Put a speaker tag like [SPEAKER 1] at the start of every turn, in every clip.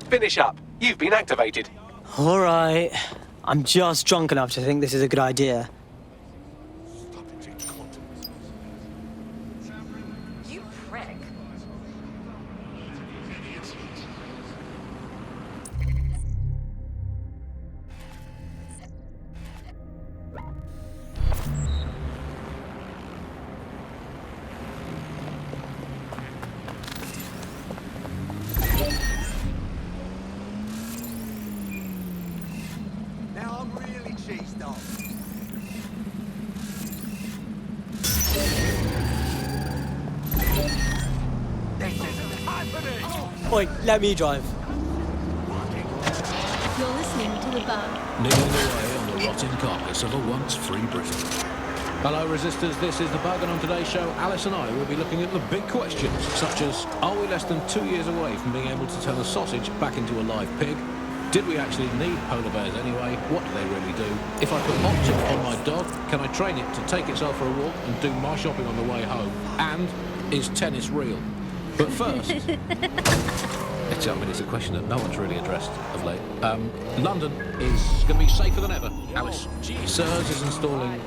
[SPEAKER 1] Finish up. You've been activated.
[SPEAKER 2] All right. I'm just drunk enough to think this is a good idea.
[SPEAKER 3] You prick.
[SPEAKER 4] Now I'm really cheesed off. This isn't happening!
[SPEAKER 2] Oi, let me drive.
[SPEAKER 5] You're listening to The Bug.
[SPEAKER 6] Nibbling away on the rotting carcass of a once free Britain. Hello resistors, this is The Bug, and on today's show Alice and I will be looking at the big questions such as, are we less than 2 years away from being able to turn a sausage back into a live pig? Did we actually need polar bears anyway? What do they really do? If I put optic on my dog, can I train it to take itself for a walk and do my shopping on the way home? And is tennis real? But first, it's a question that no one's really addressed of late. London is going to be safer than ever, Alice. SIRS is installing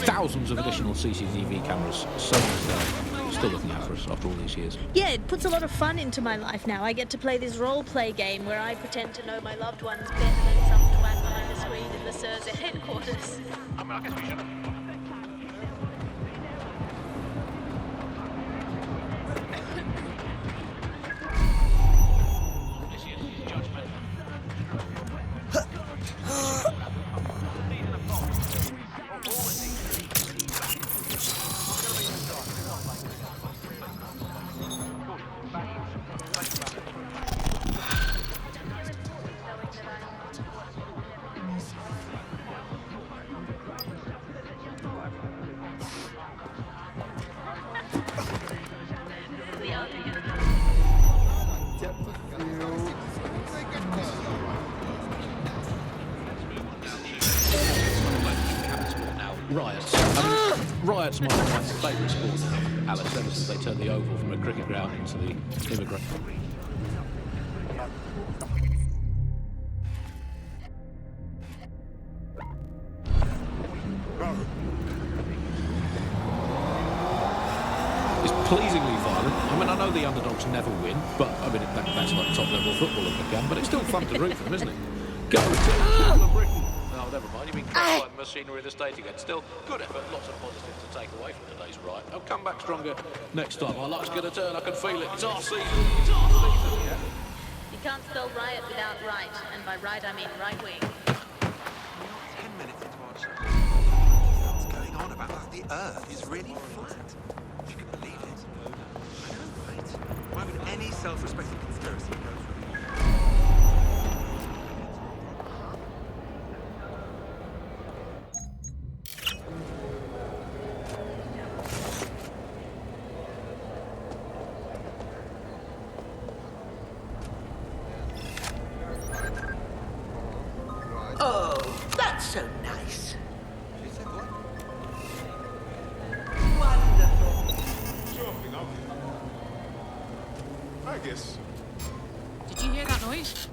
[SPEAKER 6] thousands of additional CCTV cameras. So still looking out for us after all these years.
[SPEAKER 5] Yeah, it puts a lot of fun into my life now. I get to play this role-play game where I pretend to know my loved ones better than some twat behind the screen in the SIRS headquarters.
[SPEAKER 6] I guess we should. Riots. Riots might be my favourite sport now, Alice, ever since they turned the Oval from a cricket ground into the immigrant. It's pleasingly violent. I mean, I know the underdogs never win, but I mean, that's like top level football if it can, but it's still fun to root for them, isn't it? Go to Britain. Oh, never mind. You mean crap like machinery of the state again. Still, good effort. Lots of positives to take away from today's riot. I'll come back stronger next time. Our luck's going to turn. I can feel it. It's our season. It's our season. Yeah.
[SPEAKER 5] You can't spell riot without right, and by right I mean right-wing.
[SPEAKER 4] 10 minutes into our show. What's going on about that? The Earth is really flat. If you can believe it. I know, right? Why would any self-respecting conspiracy go through?
[SPEAKER 7] Oh, that's so nice.
[SPEAKER 4] She said what?
[SPEAKER 7] Wonderful.
[SPEAKER 8] Sure thing, I guess.
[SPEAKER 9] Did you hear that noise?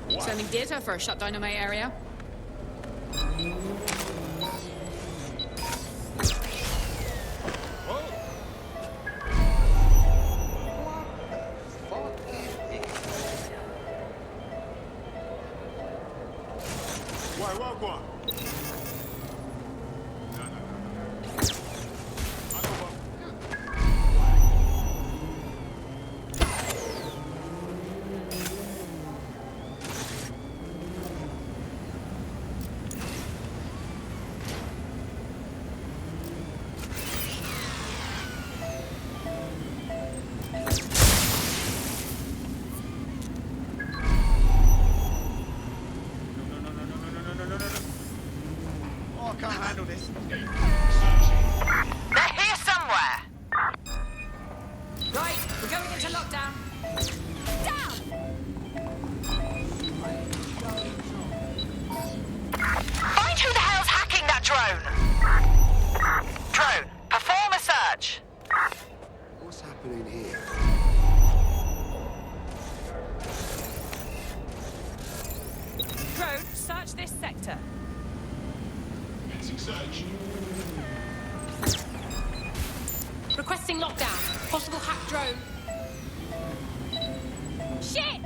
[SPEAKER 8] Why?
[SPEAKER 9] Sending data for a shut dynamite area.
[SPEAKER 8] Why, well, go on. No. I know what.
[SPEAKER 3] sector.
[SPEAKER 9] Requesting lockdown. Possible hack drone. Shit!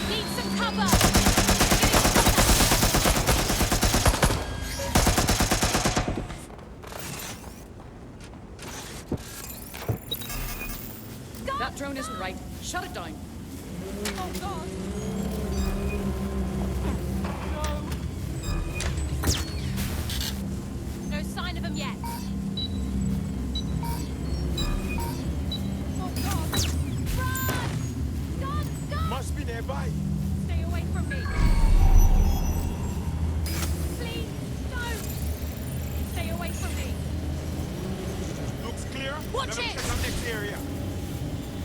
[SPEAKER 9] Need some cover! That drone isn't right. Shut it down. Oh God! No sign of him yet. Oh God! Run! Gun!
[SPEAKER 8] Must be nearby.
[SPEAKER 9] Stay away from me. Please, don't. Stay away from me.
[SPEAKER 8] Looks clear.
[SPEAKER 9] Watch
[SPEAKER 8] Let me
[SPEAKER 9] it.
[SPEAKER 8] check out next area.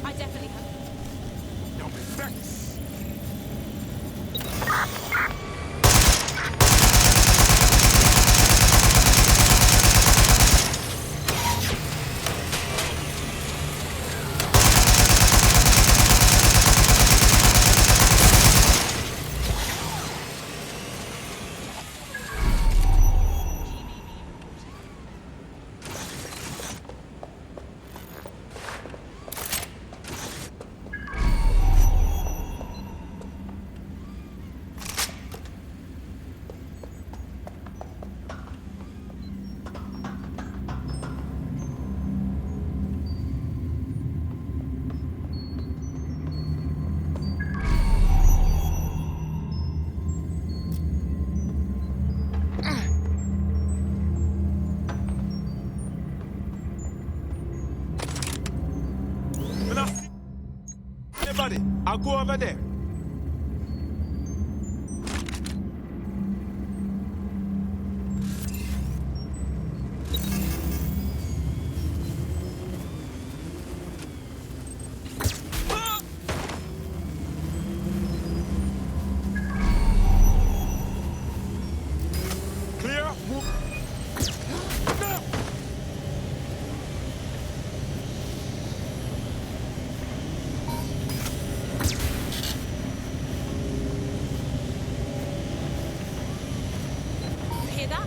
[SPEAKER 9] I definitely have.
[SPEAKER 8] Don't be vexed. When I see anybody, I'll go over there. Clear. Move. No.
[SPEAKER 9] You hear that?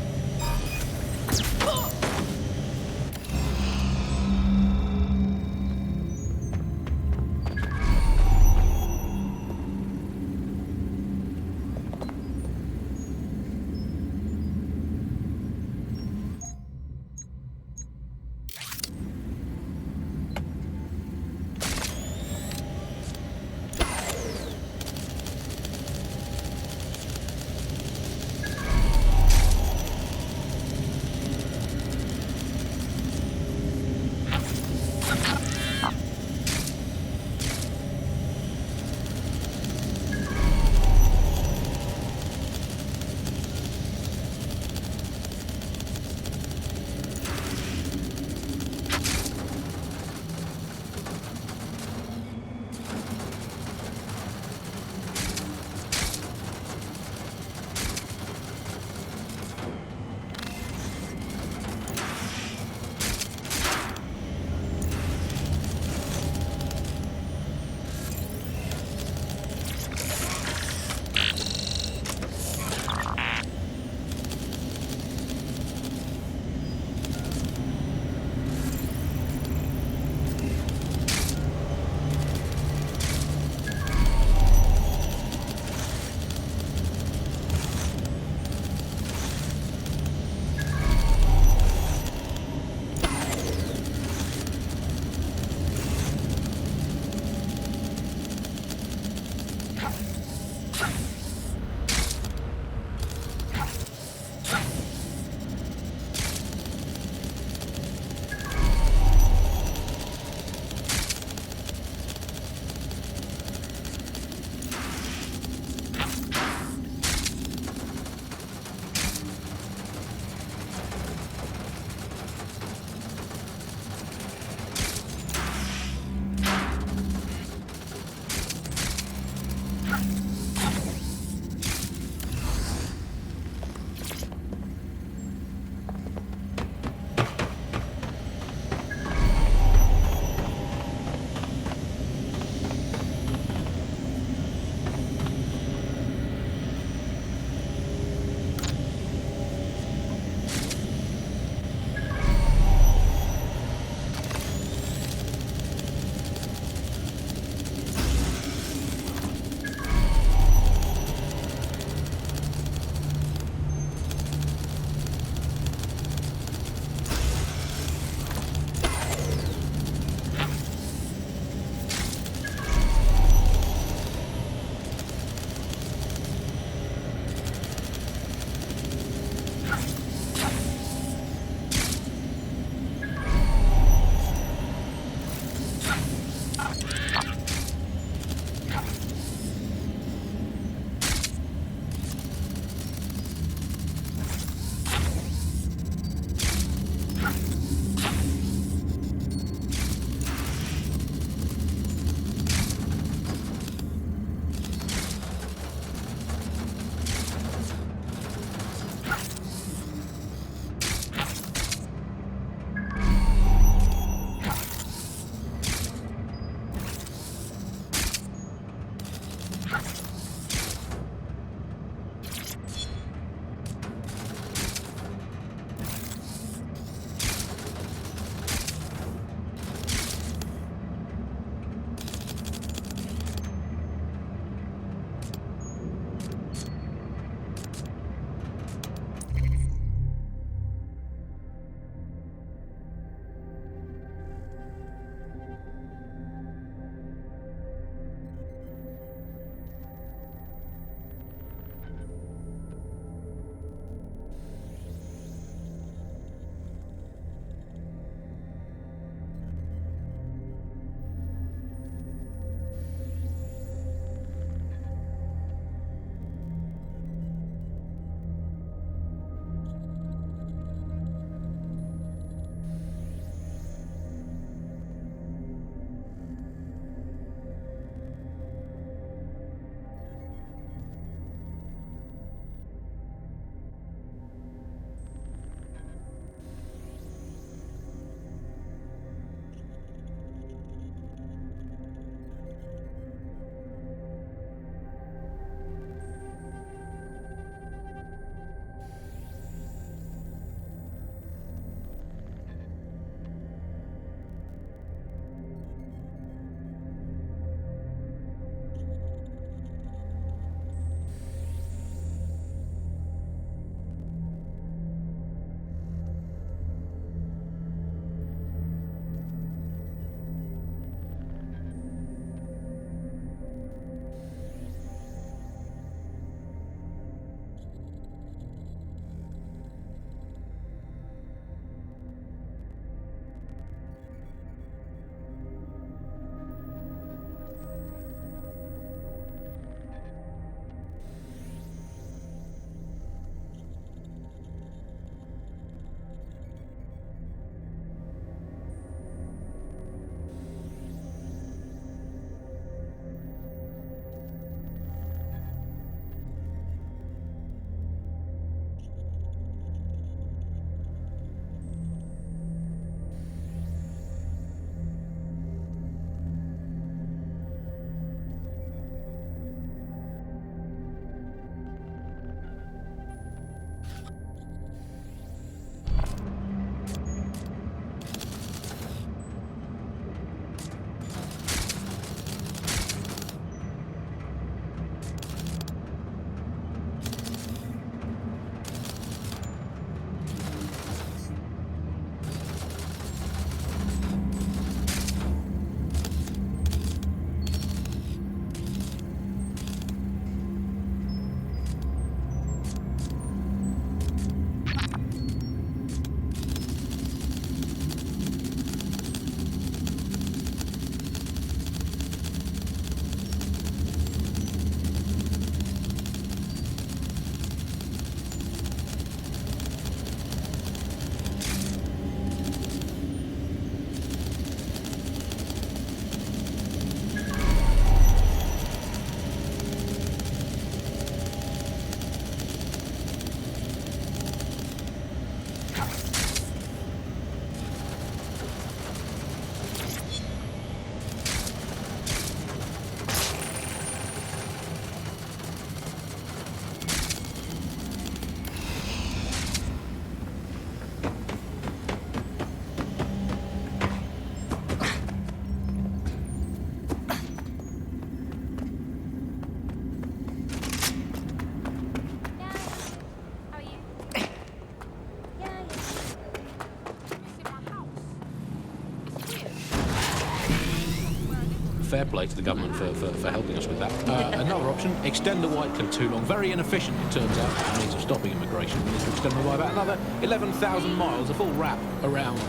[SPEAKER 6] fair play to the government for helping us with that. Another option, extend the white cliff too long. Very inefficient, it turns out, as a means of stopping immigration. We need to extend them by about another 11,000 miles, a full wrap around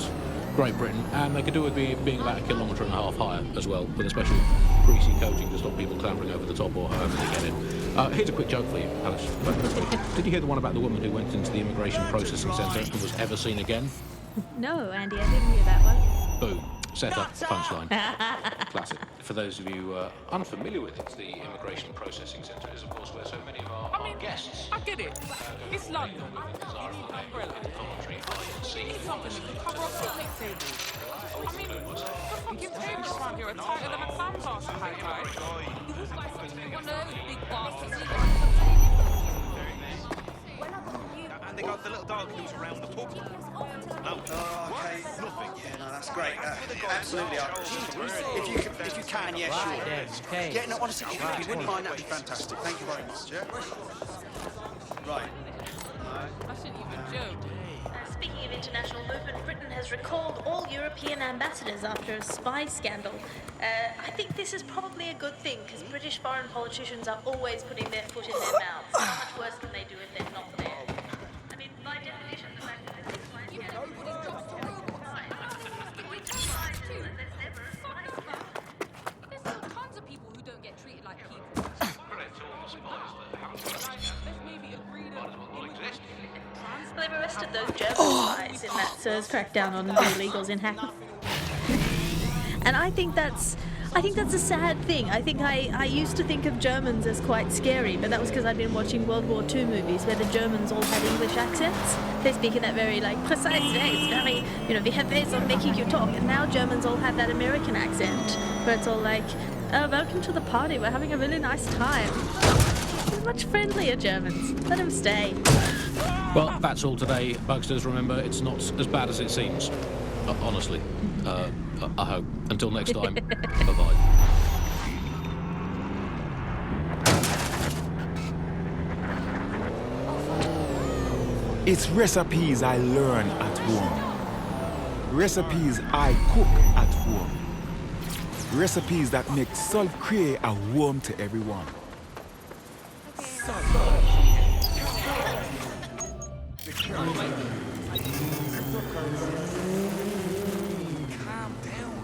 [SPEAKER 6] Great Britain, and they could do with being about 1.5 kilometres higher as well, with a special greasy coating to stop people clambering over the top or however they get in. Here's a quick joke for you, Alice. Did you hear the one about the woman who went into the immigration processing centre and was ever seen again?
[SPEAKER 5] No, Andy, I didn't hear that one.
[SPEAKER 6] Boom. Set up, punchline. Classic. For those of you unfamiliar with it, the Immigration Processing Centre is, of course, where so many of our guests
[SPEAKER 3] I get it. It's London. You need an umbrella. You need something that can cover up picnic tables. I mean, the fucking tables around here are tighter than a clam basket, my guy. One of those big baskets.
[SPEAKER 4] And they got the little dog who's around the pub. No.
[SPEAKER 10] Okay. Nothing. Yeah, no, that's great. Absolutely. If you can, yeah, sure.
[SPEAKER 2] Okay.
[SPEAKER 10] Yeah, no, honestly, if you wouldn't mind, that'd be fantastic. Thank you very much. Yeah. Right.
[SPEAKER 3] I shouldn't even joke.
[SPEAKER 5] Speaking of international movement, Britain has recalled all European ambassadors after a spy scandal. I think this is probably a good thing, because British foreign politicians are always putting their foot in their mouths. How much worse can they do if they're not there? I mean, by definition, the fact that this spy scandal is
[SPEAKER 9] There's still tons of people who don't get treated like people.
[SPEAKER 5] Well, they've arrested those German spies in that SIRS crackdown on the illegals in Hackney. And I think that's a sad thing. I think I used to think of Germans as quite scary, but that was because I'd been watching World War II movies where the Germans all had English accents. They speak in that very precise way. It's very, we have ways of making you talk. And now Germans all have that American accent where it's all like, oh, welcome to the party. We're having a really nice time. They're much friendlier Germans. Let them stay.
[SPEAKER 6] Well, that's all today, Bugsters. Remember, it's not as bad as it seems. Honestly. I hope. Until next time. Bye-bye.
[SPEAKER 8] It's recipes I learn at home. Recipes I cook at home. Recipes that make Salt Cray a home to everyone.
[SPEAKER 4] Calm down.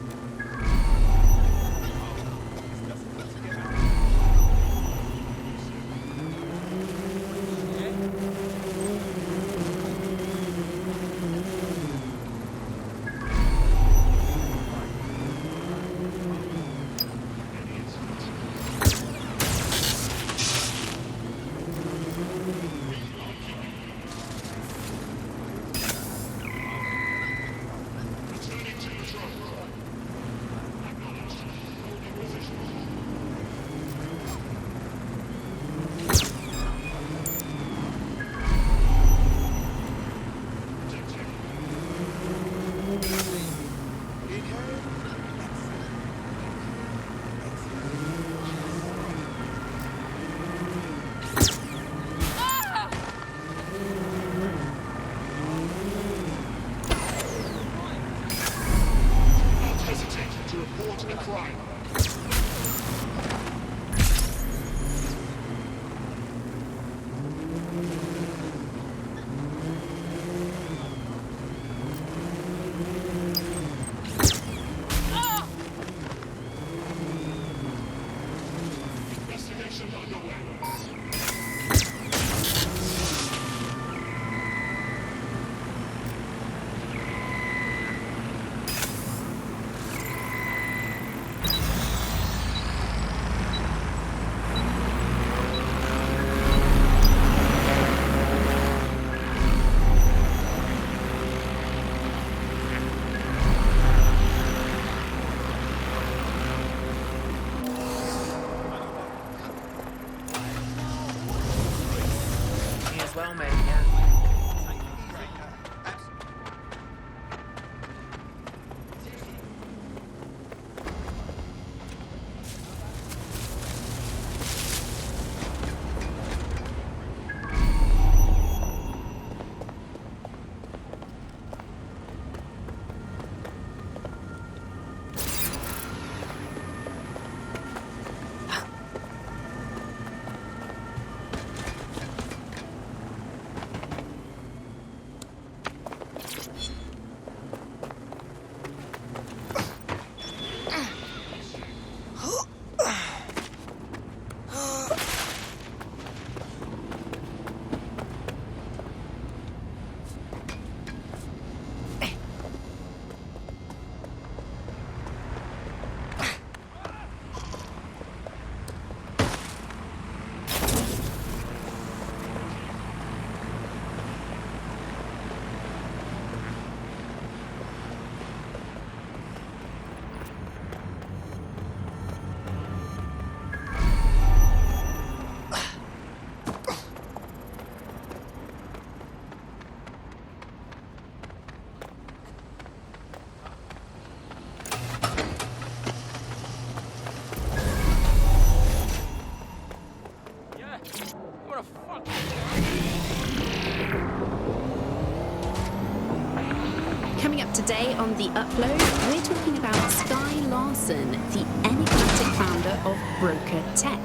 [SPEAKER 11] Coming up today on The Upload, we're talking about Sky Larson, the enigmatic founder of Broker Tech.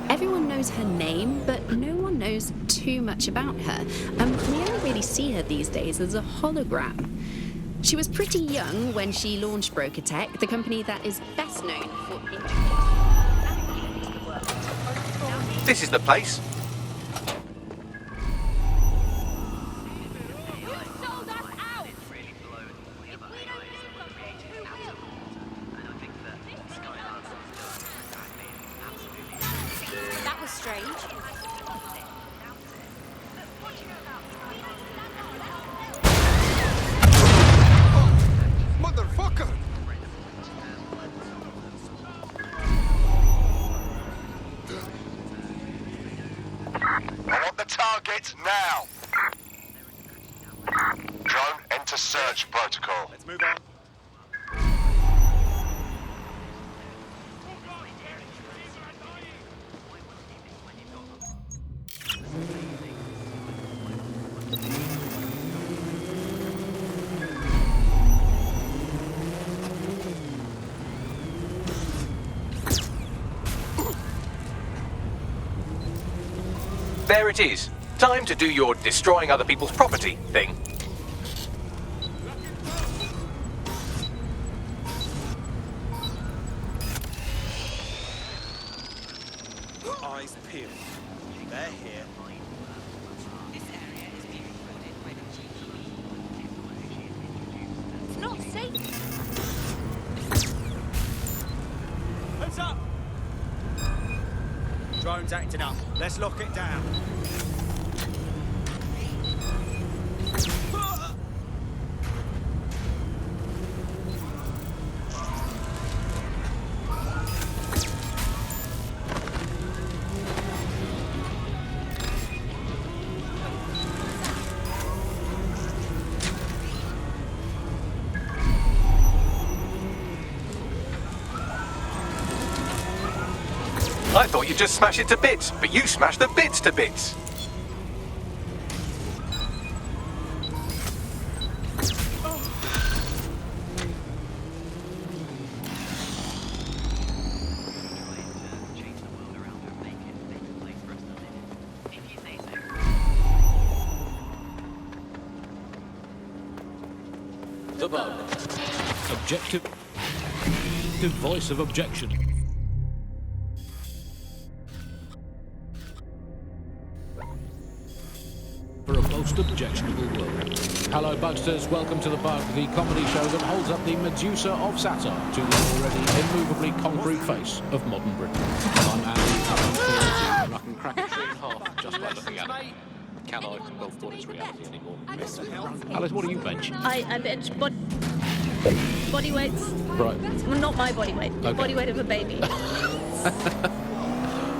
[SPEAKER 11] Everyone knows her name, but no one knows too much about her. We only really see her these days as a hologram. She was pretty young when she launched Broker Tech, the company that is best known for introducing the world.
[SPEAKER 1] This is the place.
[SPEAKER 12] That was strange.
[SPEAKER 4] Motherfucker!
[SPEAKER 13] I want the target now. Drone, enter search protocol.
[SPEAKER 4] Let's move on.
[SPEAKER 1] There it is. Time to do your destroying other people's property thing.
[SPEAKER 4] Eyes peeled. They're here.
[SPEAKER 12] It's not safe.
[SPEAKER 10] Heads up! Drone's acting up. Let's lock it down.
[SPEAKER 1] I thought you'd just smash it to bits, but you smashed the bits to bits.
[SPEAKER 6] The Bug. Objective. The voice of objection. For a most objectionable world. Hello, Bugsters. Welcome to The Bug, the comedy show that holds up the Medusa of satire to the already immovably concrete face of modern Britain. I'm Andy, and I can crack a tree in half just by looking at it. Can I? Well, thought it's reality anymore. Alice, what do you bench?
[SPEAKER 5] I bench body weights.
[SPEAKER 6] Right.
[SPEAKER 5] Well, not my body weight. The
[SPEAKER 6] Okay.
[SPEAKER 5] body weight of a baby.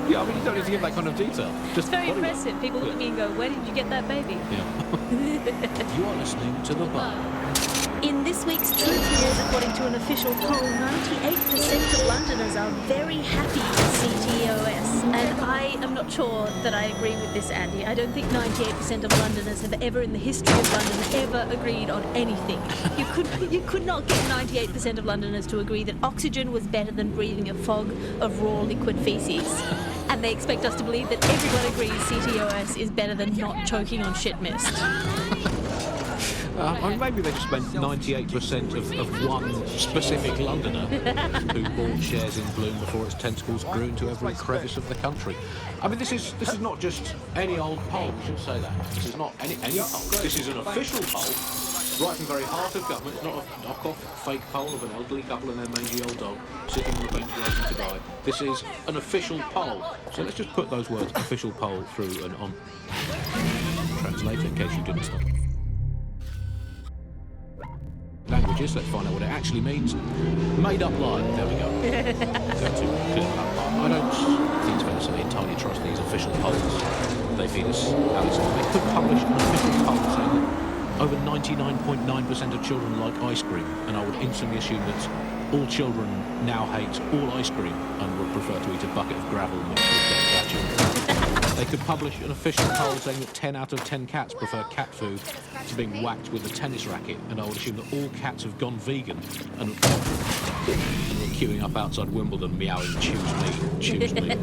[SPEAKER 6] Yeah, I mean, you don't need to give that kind of detail. Just
[SPEAKER 5] It's very
[SPEAKER 6] body weight.
[SPEAKER 5] impressive. People look at me and go, where did you get that baby?
[SPEAKER 6] Yeah. You are listening to The Bug.
[SPEAKER 5] In this week's Truth Years, according to an official poll, 98% of Londoners are very happy with CTOS. And I am not sure that I agree with this, Andy. I don't think 98% of Londoners have ever in the history of London ever agreed on anything. You could not get 98% of Londoners to agree that oxygen was better than breathing a fog of raw liquid feces. And they expect us to believe that everyone agrees CTOS is better than not choking on shit mist.
[SPEAKER 6] I mean, maybe they just meant 98% of one specific Londoner who bought shares in Bloom before its tentacles grew into every crevice of the country. I mean, this is not just any old poll. We should say that. This is not any poll. This is an official poll, right from the very heart of government. It's not a knock-off fake poll of an elderly couple and their mangy old dog sitting on the bench waiting to die. This is an official poll. So let's just put those words "official poll" through an on translator in case you didn't stop. Languages, let's find out what it actually means. Made up lie, there we go. I don't think it's fair to say entirely trust these official polls. They feed us, Alice, they could publish an official poll saying that over 99.9% of children like ice cream, and I would instantly assume that all children now hate all ice cream and would prefer to eat a bucket of gravel mixed with dead badger. They could publish an official poll saying that 10 out of 10 cats prefer cat food to being whacked with a tennis racket, and I would assume that all cats have gone vegan and were queuing up outside Wimbledon meowing, choose me.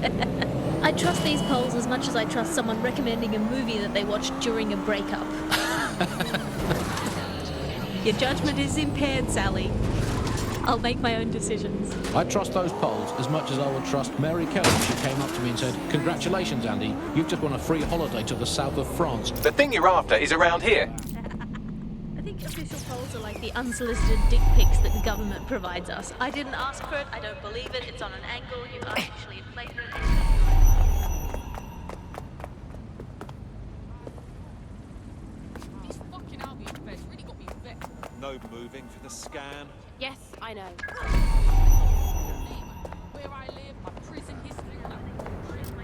[SPEAKER 5] I trust these polls as much as I trust someone recommending a movie that they watched during a breakup. Your judgment is impaired, Sally. I'll make my own decisions.
[SPEAKER 6] I trust those polls as much as I would trust Mary Kelly if she came up to me and said, "Congratulations, Andy, you've just won a free holiday to the south of France."
[SPEAKER 1] The thing you're after is around here.
[SPEAKER 5] I think official polls are like the unsolicited dick pics that the government provides us. I didn't ask for it, I don't believe it, it's on an angle, you've artificially inflated it.
[SPEAKER 3] These fucking Albion feds really got me vexed.
[SPEAKER 4] No moving for the scan.
[SPEAKER 12] Yes, I know.
[SPEAKER 3] Where I live, my prison history, and
[SPEAKER 5] CCTV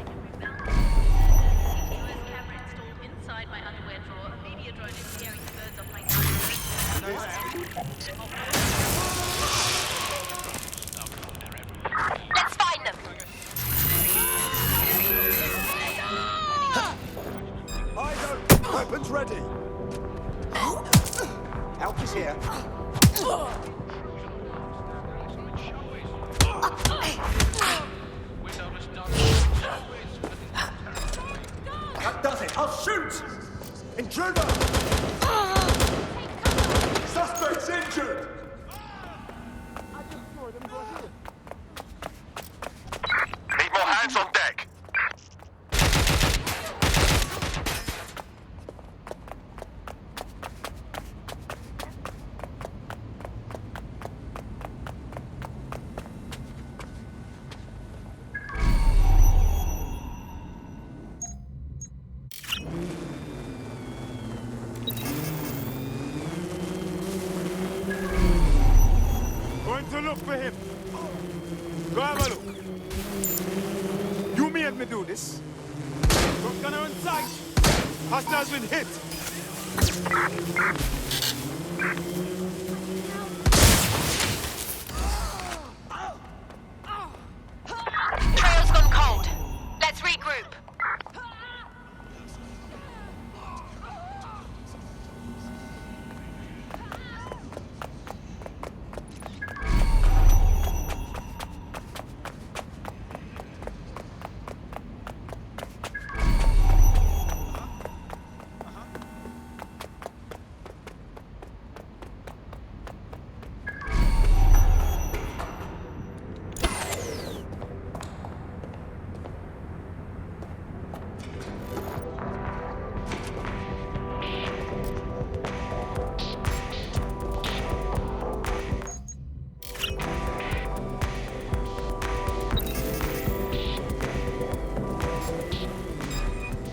[SPEAKER 5] camera installed inside my underwear drawer. A media drone is scaring the birds off my couch.
[SPEAKER 12] Let's find them.
[SPEAKER 4] I don't. Weapons ready. Help is here. That does it. I'll shoot. Intruder. Suspect's injured.
[SPEAKER 13] Need more hands on deck.
[SPEAKER 8] Going to look for him. Go have a look. You made me do this. Got gunner in sight. Hostile's been hit.
[SPEAKER 12] Trail's gone cold. Let's regroup.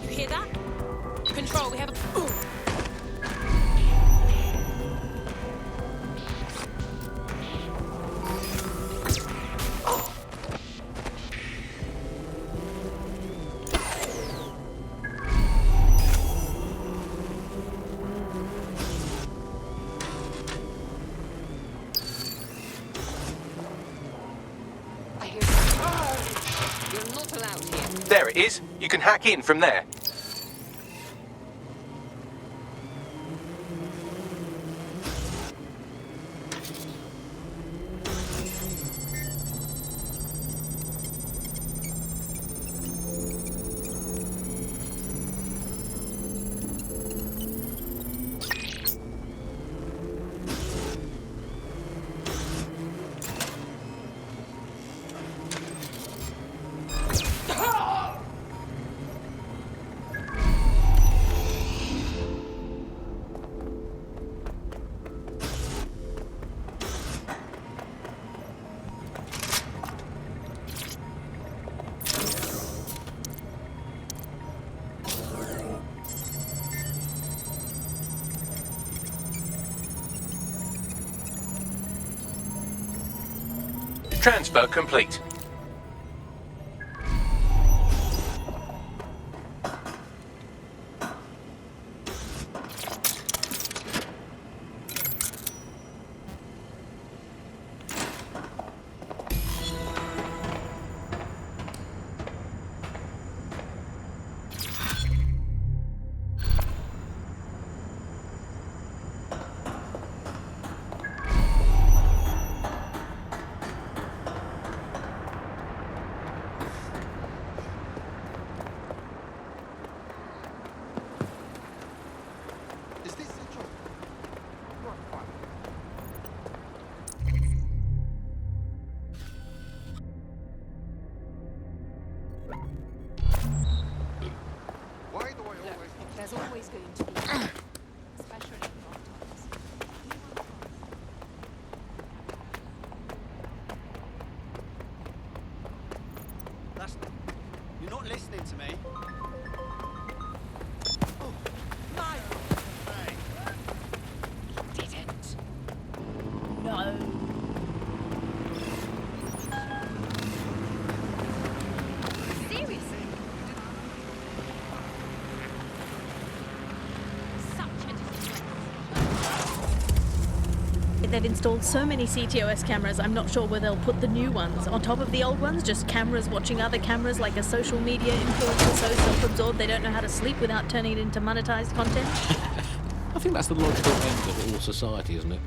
[SPEAKER 9] You hear that? Control, we have a...
[SPEAKER 12] I hear something. You're not allowed here.
[SPEAKER 1] There it is. You can hack in from there. Transfer complete.
[SPEAKER 5] they've installed so many CTOS cameras, I'm not sure where they'll put the new ones. On top of the old ones, just cameras watching other cameras like a social media influencer so self-absorbed they don't know how to sleep without turning it into monetized content.
[SPEAKER 6] I think that's the logical end of all society, isn't it?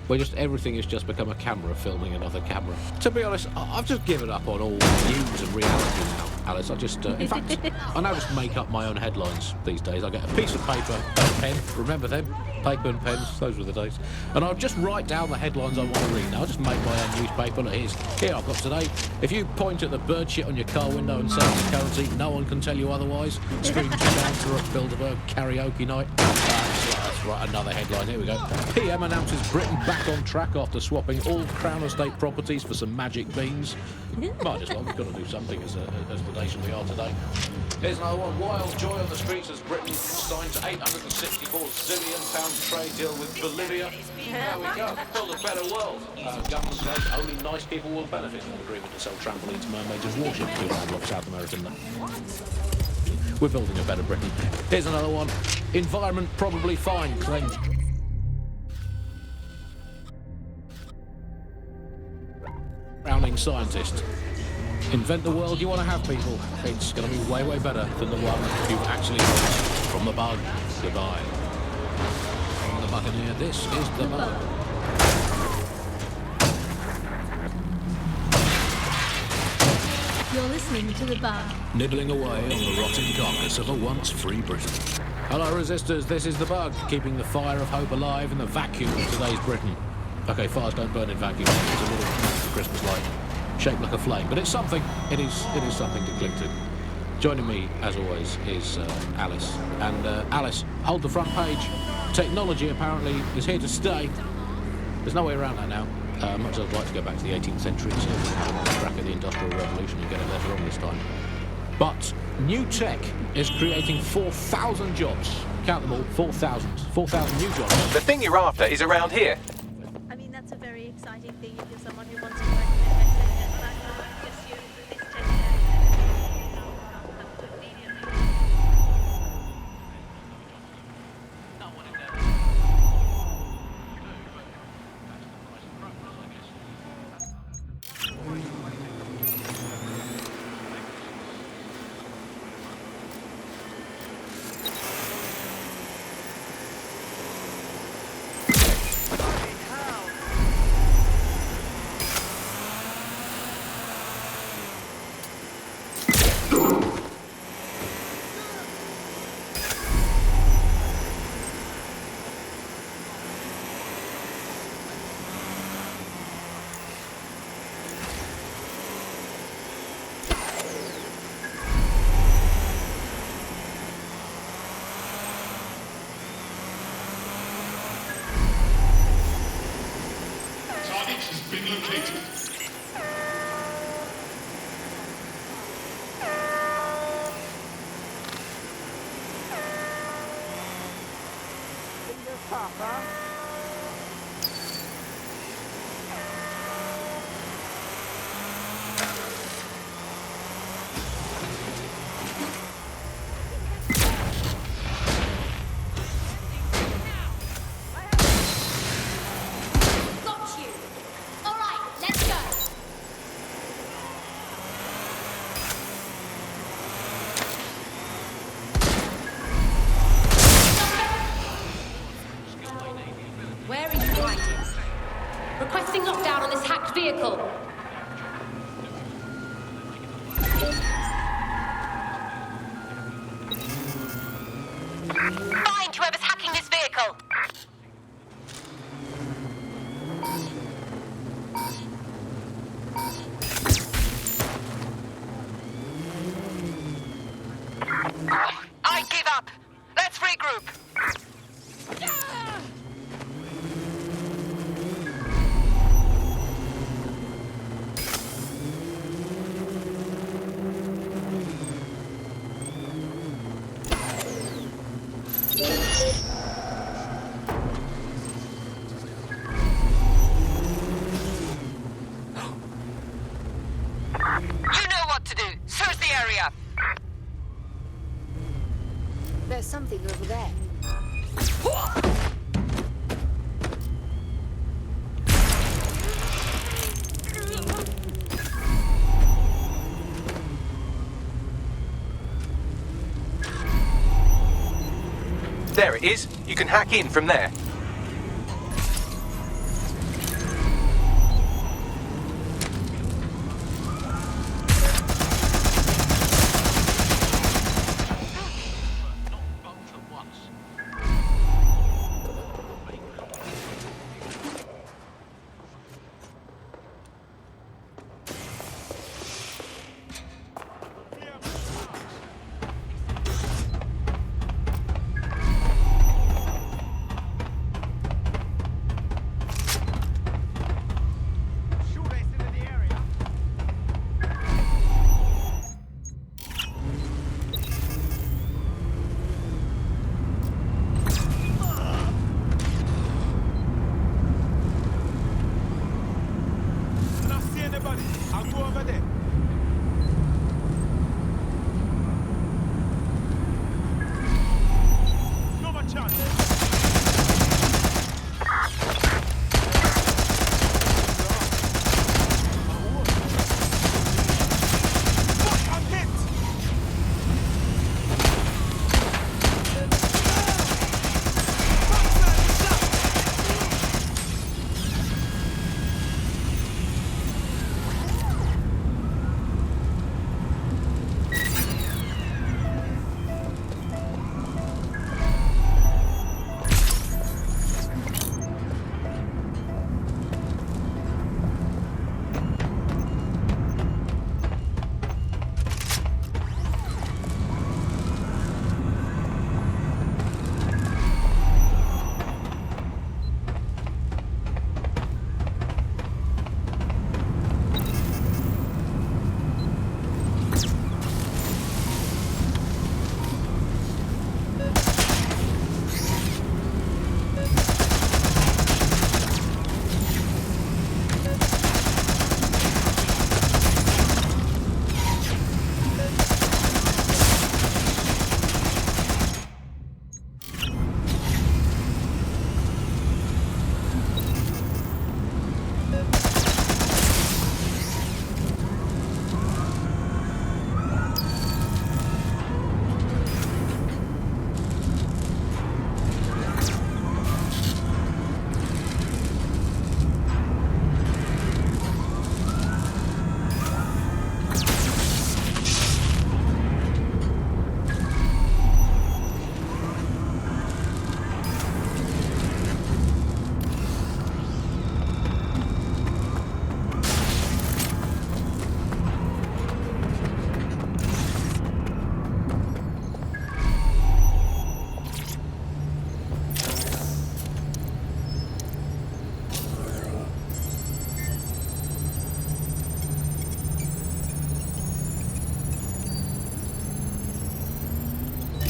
[SPEAKER 6] Where just everything has just become a camera filming another camera. To be honest, I've just given up on all news and reality now, Alice. I just, in fact, I now just make up my own headlines these days. I get a piece of paper and a pen, remember them? Paper and pens, those were the days. And I'll just write down the headlines I want to read. Now, I'll just make my own newspaper. Look, here I've got today. If you point at the bird shit on your car window and say it's currency, no one can tell you otherwise. Screams you down for a Bilderberg karaoke night. That's right, another headline. Here we go. PM announces Britain back on track after swapping all Crown Estate properties for some magic beans. Might as well, we've got to do something as the nation we are today. Here's another one. Wild joy on the streets as Britain signed £864 zillion trade deal with Bolivia. There we go. Build a better world. Government says only nice people will benefit from the agreement to sell trampolines, mermaids and warships to landlocked South American. We're building a better Britain. Here's another one. Environment probably fine, claims Browning scientist. Invent the world you want to have, people. It's going to be way, way better than the one you've actually got. From the bug, goodbye. From the Buccaneer, this is the bug.
[SPEAKER 5] You're listening to The Bug.
[SPEAKER 6] Nibbling away on the rotten carcass of a once free Britain. Hello, resistors, this is the bug, keeping the fire of hope alive in the vacuum of today's Britain. Okay, fires don't burn in vacuums. It's a little Christmas light, shaped like a flame, but it's something. It is something to cling to. Joining me, as always, is Alice. And Alice, hold the front page. Technology apparently is here to stay. There's no way around that now. Much as I'd like to go back to the 18th century so we can have a crack at the Industrial Revolution and get it later on this time. But new tech is creating 4,000 jobs. Count them all, 4,000. 4,000 new jobs.
[SPEAKER 1] The thing you're after is around here.
[SPEAKER 5] I mean, that's a very exciting thing if you're someone who wants to work in the tech sector, but I can't assume that this tech
[SPEAKER 12] vehicle. Find whoever's hacking this vehicle. I give up. Let's regroup.
[SPEAKER 14] There's something over there.
[SPEAKER 1] is, you can hack in from there.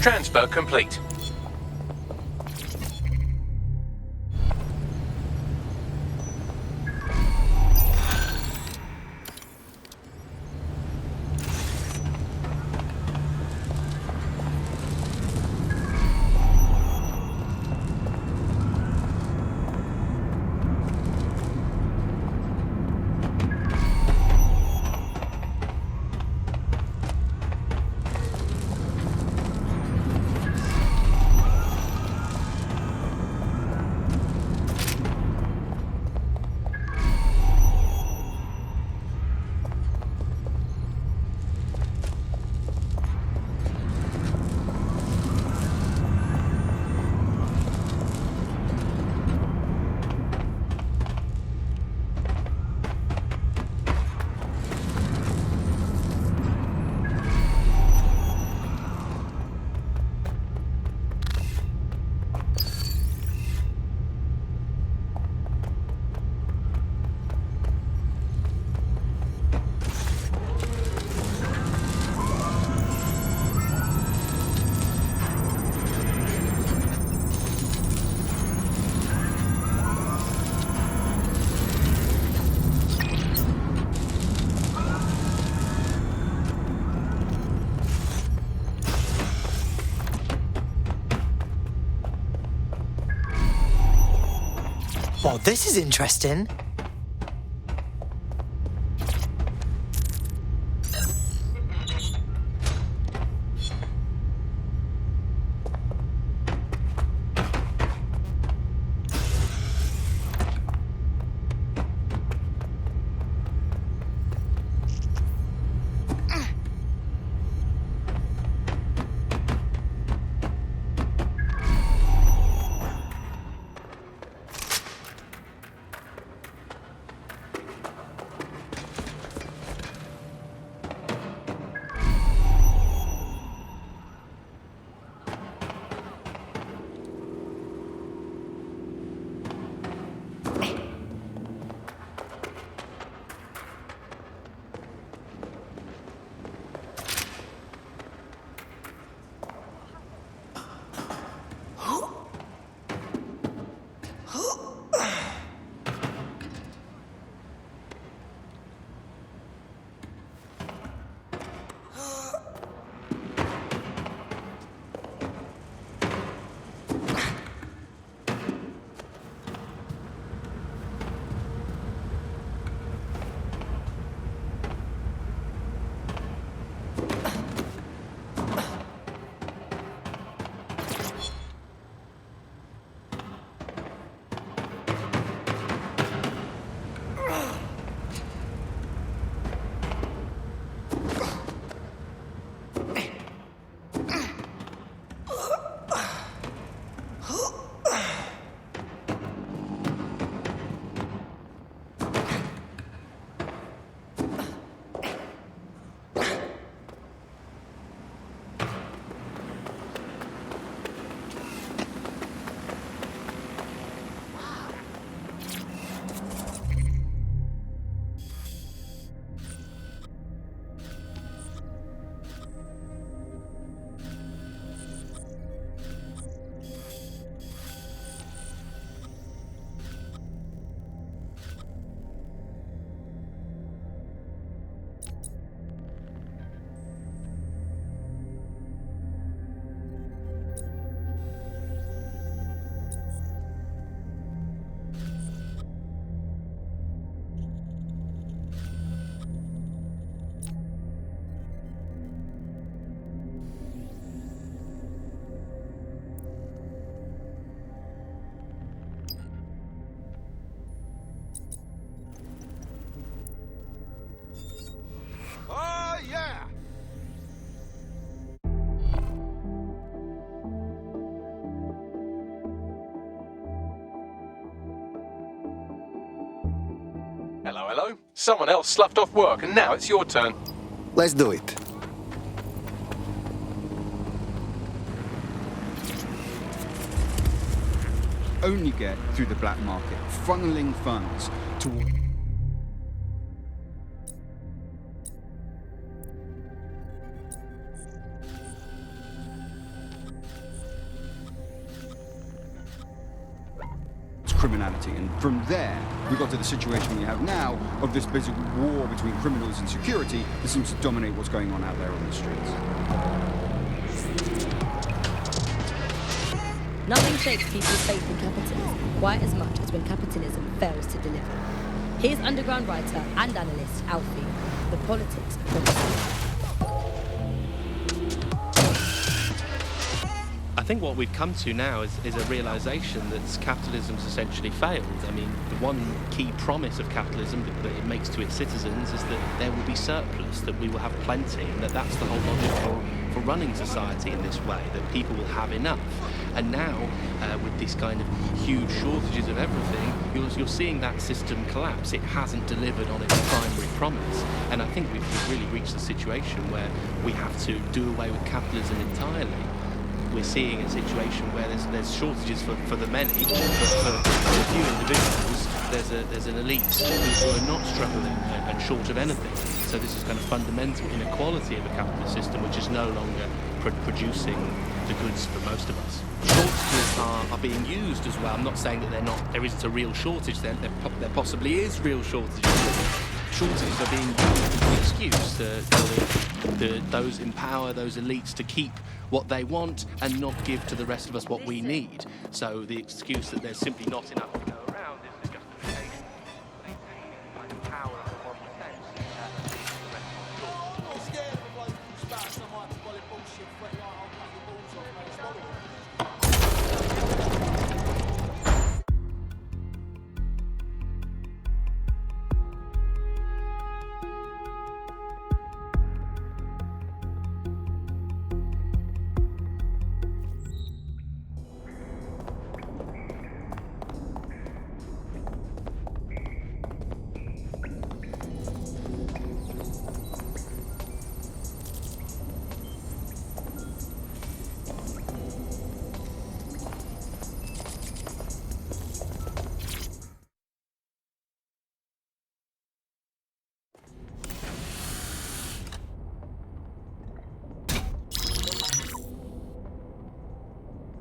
[SPEAKER 1] Transfer complete.
[SPEAKER 2] Well, this is interesting.
[SPEAKER 1] Hello, hello. Someone else sloughed off work and now it's your turn.
[SPEAKER 14] Let's do it.
[SPEAKER 15] Only get through the black market, funneling funds to... criminality, and from there we got to the situation we have now of this basic war between criminals and security that seems to dominate what's going on out there on the streets.
[SPEAKER 16] Nothing shakes people's faith in capitalism quite as much as when capitalism fails to deliver. Here's underground writer and analyst Alfie, the politics of capitalism.
[SPEAKER 17] I think what we've come to now is a realisation that capitalism's essentially failed. I mean, the one key promise of capitalism that it makes to its citizens is that there will be surplus, that we will have plenty, and that's the whole logic for running society in this way, that people will have enough. And now, with this kind of huge shortages of everything, you're seeing that system collapse. It hasn't delivered on its primary promise. And I think we've really reached a situation where we have to do away with capitalism entirely. We're seeing a situation where there's shortages for the many, but for a few individuals, there's an elite who are not struggling and short of anything. So this is kind of fundamental inequality of a capitalist system, which is no longer producing the goods for most of us. Shortages are being used as well. I'm not saying that there isn't a real shortage. There possibly is real shortages. Shortages are being used as an excuse for those in power, those elites, to keep what they want and not give to the rest of us what we need. So the excuse that there's simply not enough to go around is the justification for maintaining power of 1%.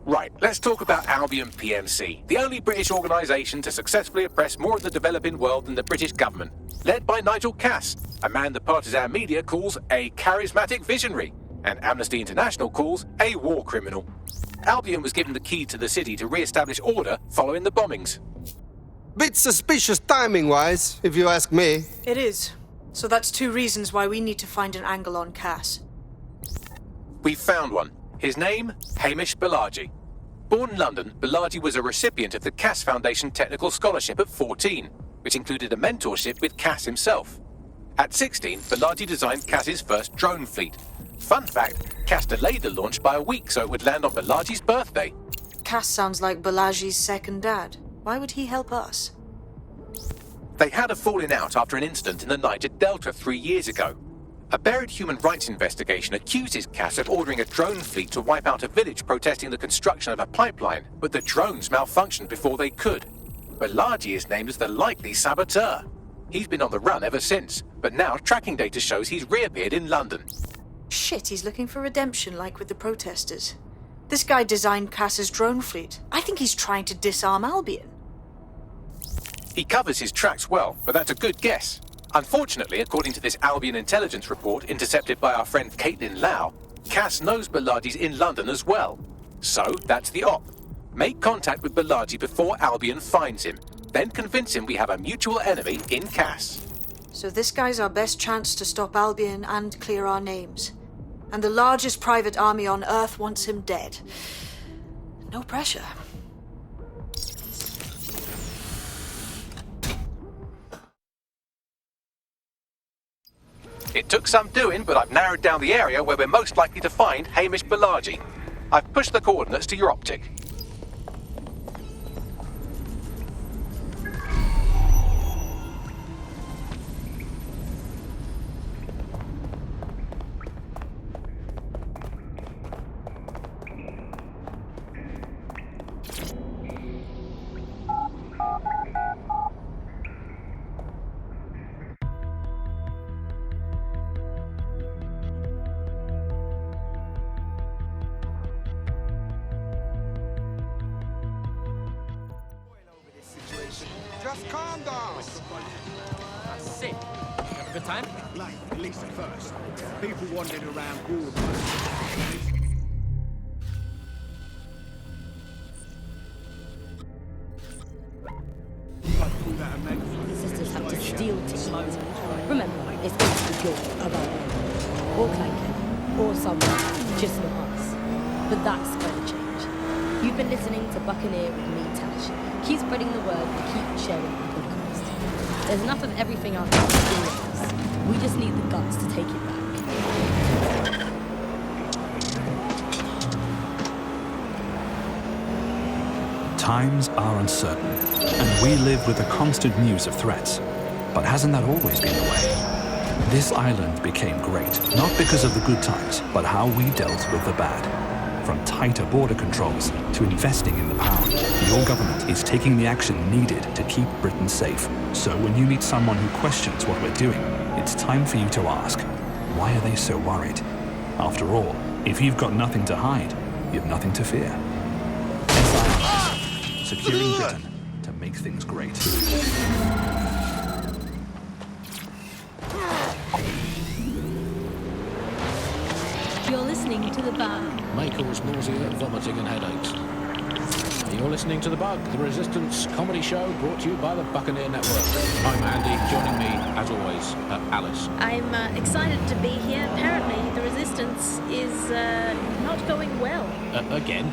[SPEAKER 1] Right, let's talk about Albion PMC, the only British organisation to successfully oppress more of the developing world than the British government, led by Nigel Cass, a man the partisan media calls a charismatic visionary, and Amnesty International calls a war criminal. Albion was given the key to the city to re-establish order following the bombings.
[SPEAKER 14] Bit suspicious timing-wise, if you ask me.
[SPEAKER 18] It is. So that's two reasons why we need to find an angle on Cass.
[SPEAKER 1] We've found one. His name, Hamish Balaji. Born in London, Balaji was a recipient of the Cass Foundation Technical Scholarship at 14, which included a mentorship with Cass himself. At 16, Balaji designed Cass's first drone fleet. Fun fact, Cass delayed the launch by a week so it would land on Balaji's birthday.
[SPEAKER 18] Cass sounds like Balaji's second dad. Why would he help us?
[SPEAKER 1] They had a falling out after an incident in the Niger Delta 3 years ago. A buried human rights investigation accuses Cass of ordering a drone fleet to wipe out a village protesting the construction of a pipeline, but the drones malfunctioned before they could. Balaji is named as the likely saboteur. He's been on the run ever since, but now tracking data shows he's reappeared in London.
[SPEAKER 18] Shit, he's looking for redemption like with the protesters. This guy designed Cass's drone fleet. I think he's trying to disarm Albion.
[SPEAKER 1] He covers his tracks well, but that's a good guess. Unfortunately, according to this Albion intelligence report intercepted by our friend Caitlin Lau, Cass knows Balaji's in London as well. So, that's the op. Make contact with Balaji before Albion finds him. Then convince him we have a mutual enemy in Cass.
[SPEAKER 18] So this guy's our best chance to stop Albion and clear our names. And the largest private army on Earth wants him dead. No pressure.
[SPEAKER 1] It took some doing, but I've narrowed down the area where we're most likely to find Hamish Balaji. I've pushed the coordinates to your optic.
[SPEAKER 15] calm down.
[SPEAKER 10] That's it. Have a good time?
[SPEAKER 19] Like, at least at first. People wandering around bored.
[SPEAKER 16] The sisters have to steal to eat. Remember, it's going to be your other or Clanken, or someone, just not us. But that's going to change. You've been listening to Buccaneer with me, Tash. Keep spreading the word and keep sharing the podcast. There's enough of everything out there to do with us. We just need the guts to take it back.
[SPEAKER 20] Times are uncertain, and we live with the constant news of threats. But hasn't that always been the way? This island became great, not because of the good times, but how we dealt with the bad. From tighter border controls to investing in the pound, your government is taking the action needed to keep Britain safe. So when you meet someone who questions what we're doing, it's time for you to ask, why are they so worried? After all, if you've got nothing to hide, you've nothing to fear. Securing Britain to make things great.
[SPEAKER 5] You're listening to The Bug.
[SPEAKER 6] May cause nausea, vomiting and headaches. You're listening to The Bug, the Resistance comedy show brought to you by the Buccaneer Network. I'm Andy, joining me, as always, Alice.
[SPEAKER 5] I'm excited to be here. Apparently, the Resistance is not going well.
[SPEAKER 6] Again?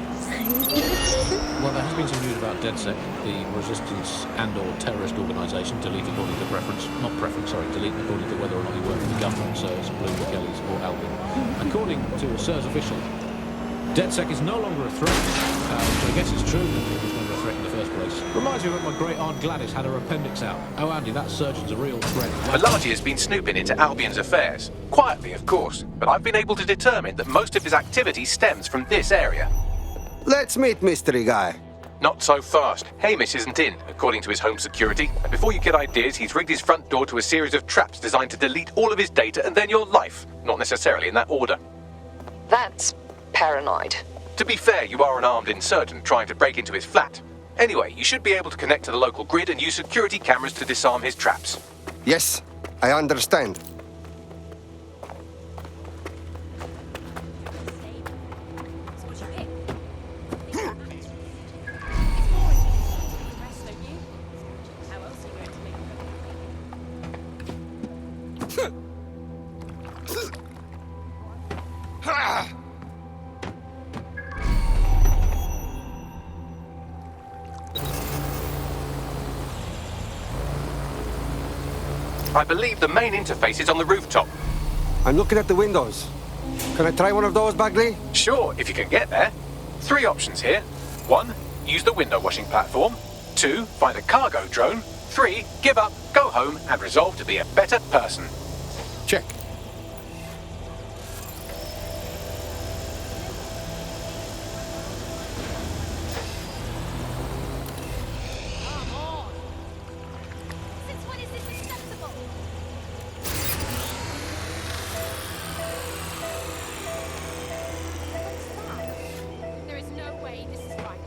[SPEAKER 6] Well, there has been some news about DedSec, the Resistance and/or terrorist organisation, delete according to preference. Not preference, sorry, delete according to whether or not you work for the government, SIRS, Blue, Kellys or Albion. According to a SIRS official, DedSec is no longer a threat. I guess it's true that it was never a threat in the first place. Reminds me when my great aunt Gladys had her appendix out. Oh, Andy, that surgeon's a real threat.
[SPEAKER 1] Malachi has been snooping into Albion's affairs. Quietly, of course, but I've been able to determine that most of his activity stems from this area.
[SPEAKER 14] Let's meet mystery guy.
[SPEAKER 1] Not so fast. Hamish isn't in, according to his home security. And before you get ideas, he's rigged his front door to a series of traps designed to delete all of his data and then your life. Not necessarily in that order.
[SPEAKER 12] That's paranoid.
[SPEAKER 1] To be fair, you are an armed insurgent trying to break into his flat. Anyway, you should be able to connect to the local grid and use security cameras to disarm his traps.
[SPEAKER 14] Yes, I understand.
[SPEAKER 1] I believe the main interface is on the rooftop.
[SPEAKER 14] I'm looking at the windows. Can I try one of those, Bagley?
[SPEAKER 1] Sure, if you can get there. 3 options here. 1, use the window washing platform. 2, find a cargo drone. 3, give up, go home, and resolve to be a better person.
[SPEAKER 14] Check.
[SPEAKER 9] There is no way this is right.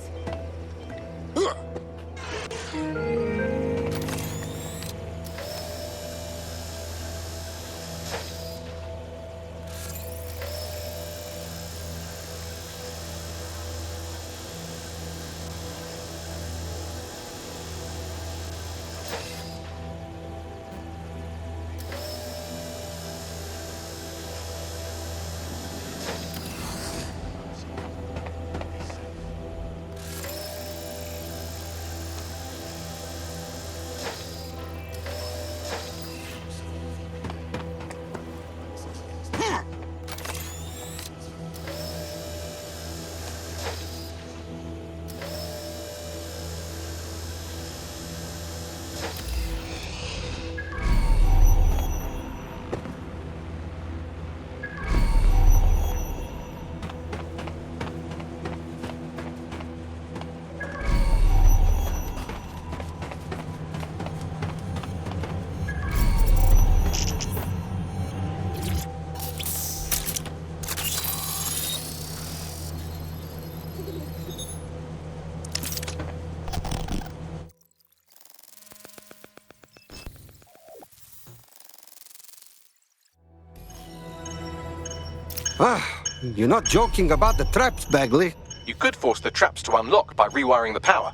[SPEAKER 14] You're not joking about the traps, Bagley.
[SPEAKER 1] You could force the traps to unlock by rewiring the power.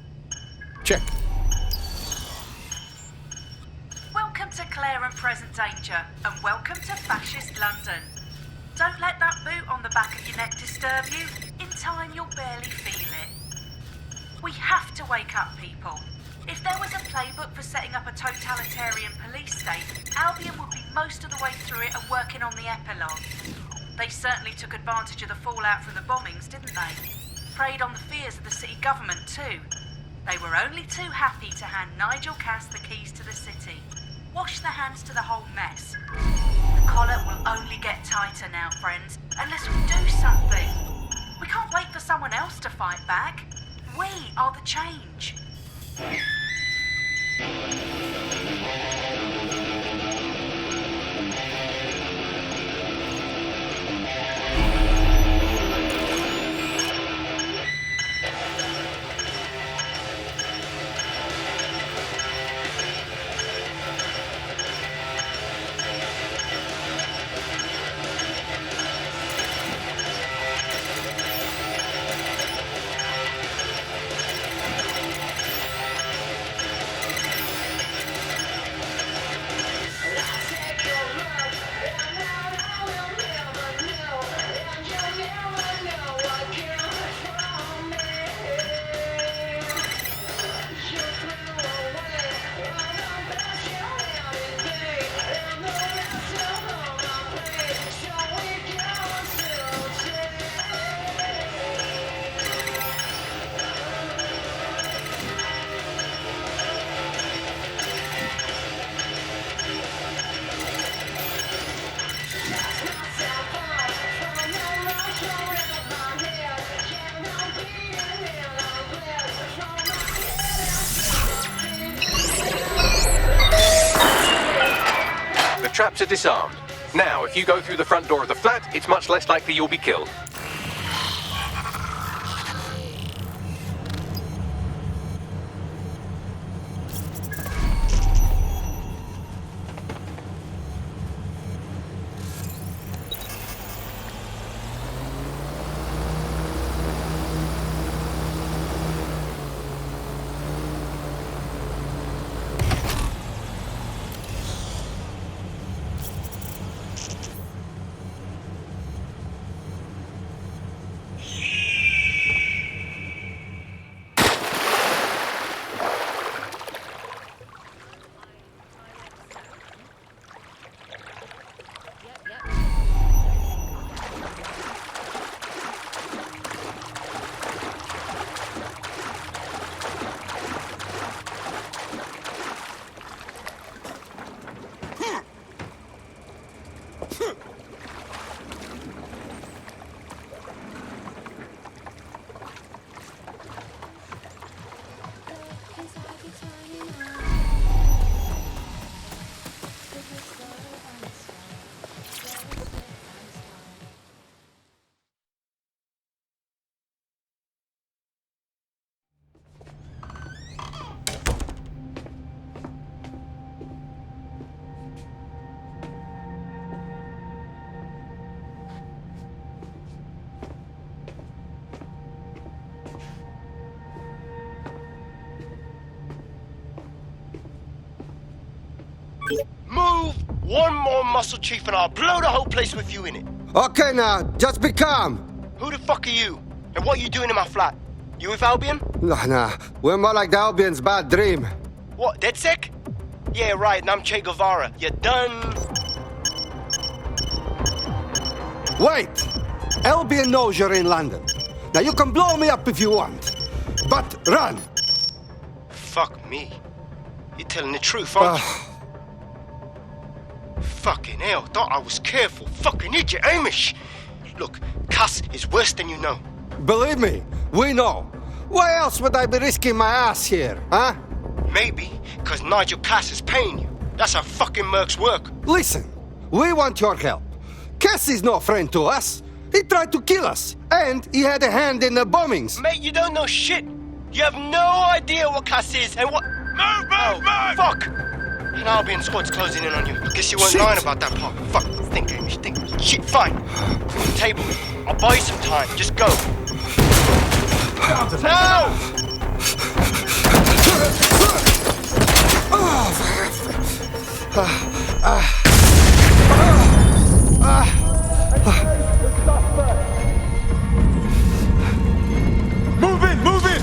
[SPEAKER 8] Check.
[SPEAKER 21] Welcome to Clear and Present Danger, and welcome to Fascist London. Don't let that boot on the back of your neck disturb you. In time, you'll barely feel it. We have to wake up, people. If there was a playbook for setting up a totalitarian police state, Albion would be most of the way through it and working on the epilogue. They certainly took advantage of the fallout from the bombings, didn't they? Preyed on the fears of the city government too. They were only too happy to hand Nigel Cass the keys to the city. Wash their hands to the whole mess. The collar will only get tighter now, friends, unless we do something. We can't wait for someone else to fight back. We are the change.
[SPEAKER 1] Traps are disarmed. Now, if you go through the front door of the flat, it's much less likely you'll be killed.
[SPEAKER 10] Move one more muscle, Chief, and I'll blow the whole place with you in it.
[SPEAKER 14] Okay, now, just be calm.
[SPEAKER 10] Who the fuck are you? And what are you doing in my flat? You with Albion?
[SPEAKER 14] Nah, we're more like the Albion's bad dream.
[SPEAKER 10] What, DedSec? Yeah, right, and I'm Che Guevara. You done?
[SPEAKER 14] Wait! Albion knows you're in London. Now, you can blow me up if you want, but run!
[SPEAKER 10] Fuck me. You're telling the truth, aren't you? Fucking hell, thought I was careful. Fucking idiot, Amish. Look, Cass is worse than you know.
[SPEAKER 14] Believe me, we know. Why else would I be risking my ass here, huh?
[SPEAKER 10] Maybe, because Nigel Cass is paying you. That's how fucking mercs work.
[SPEAKER 14] Listen, we want your help. Cass is no friend to us. He tried to kill us, and he had a hand in the bombings.
[SPEAKER 10] Mate, you don't know shit. You have no idea what Cass is and what...
[SPEAKER 13] Move!
[SPEAKER 10] Fuck! An Albion squad's closing in on you. Guess you weren't lying about that part. Fuck, think, Hamish, think. Shit, fine. Table. I'll buy you some time. Just go. No!
[SPEAKER 8] Move in, move in!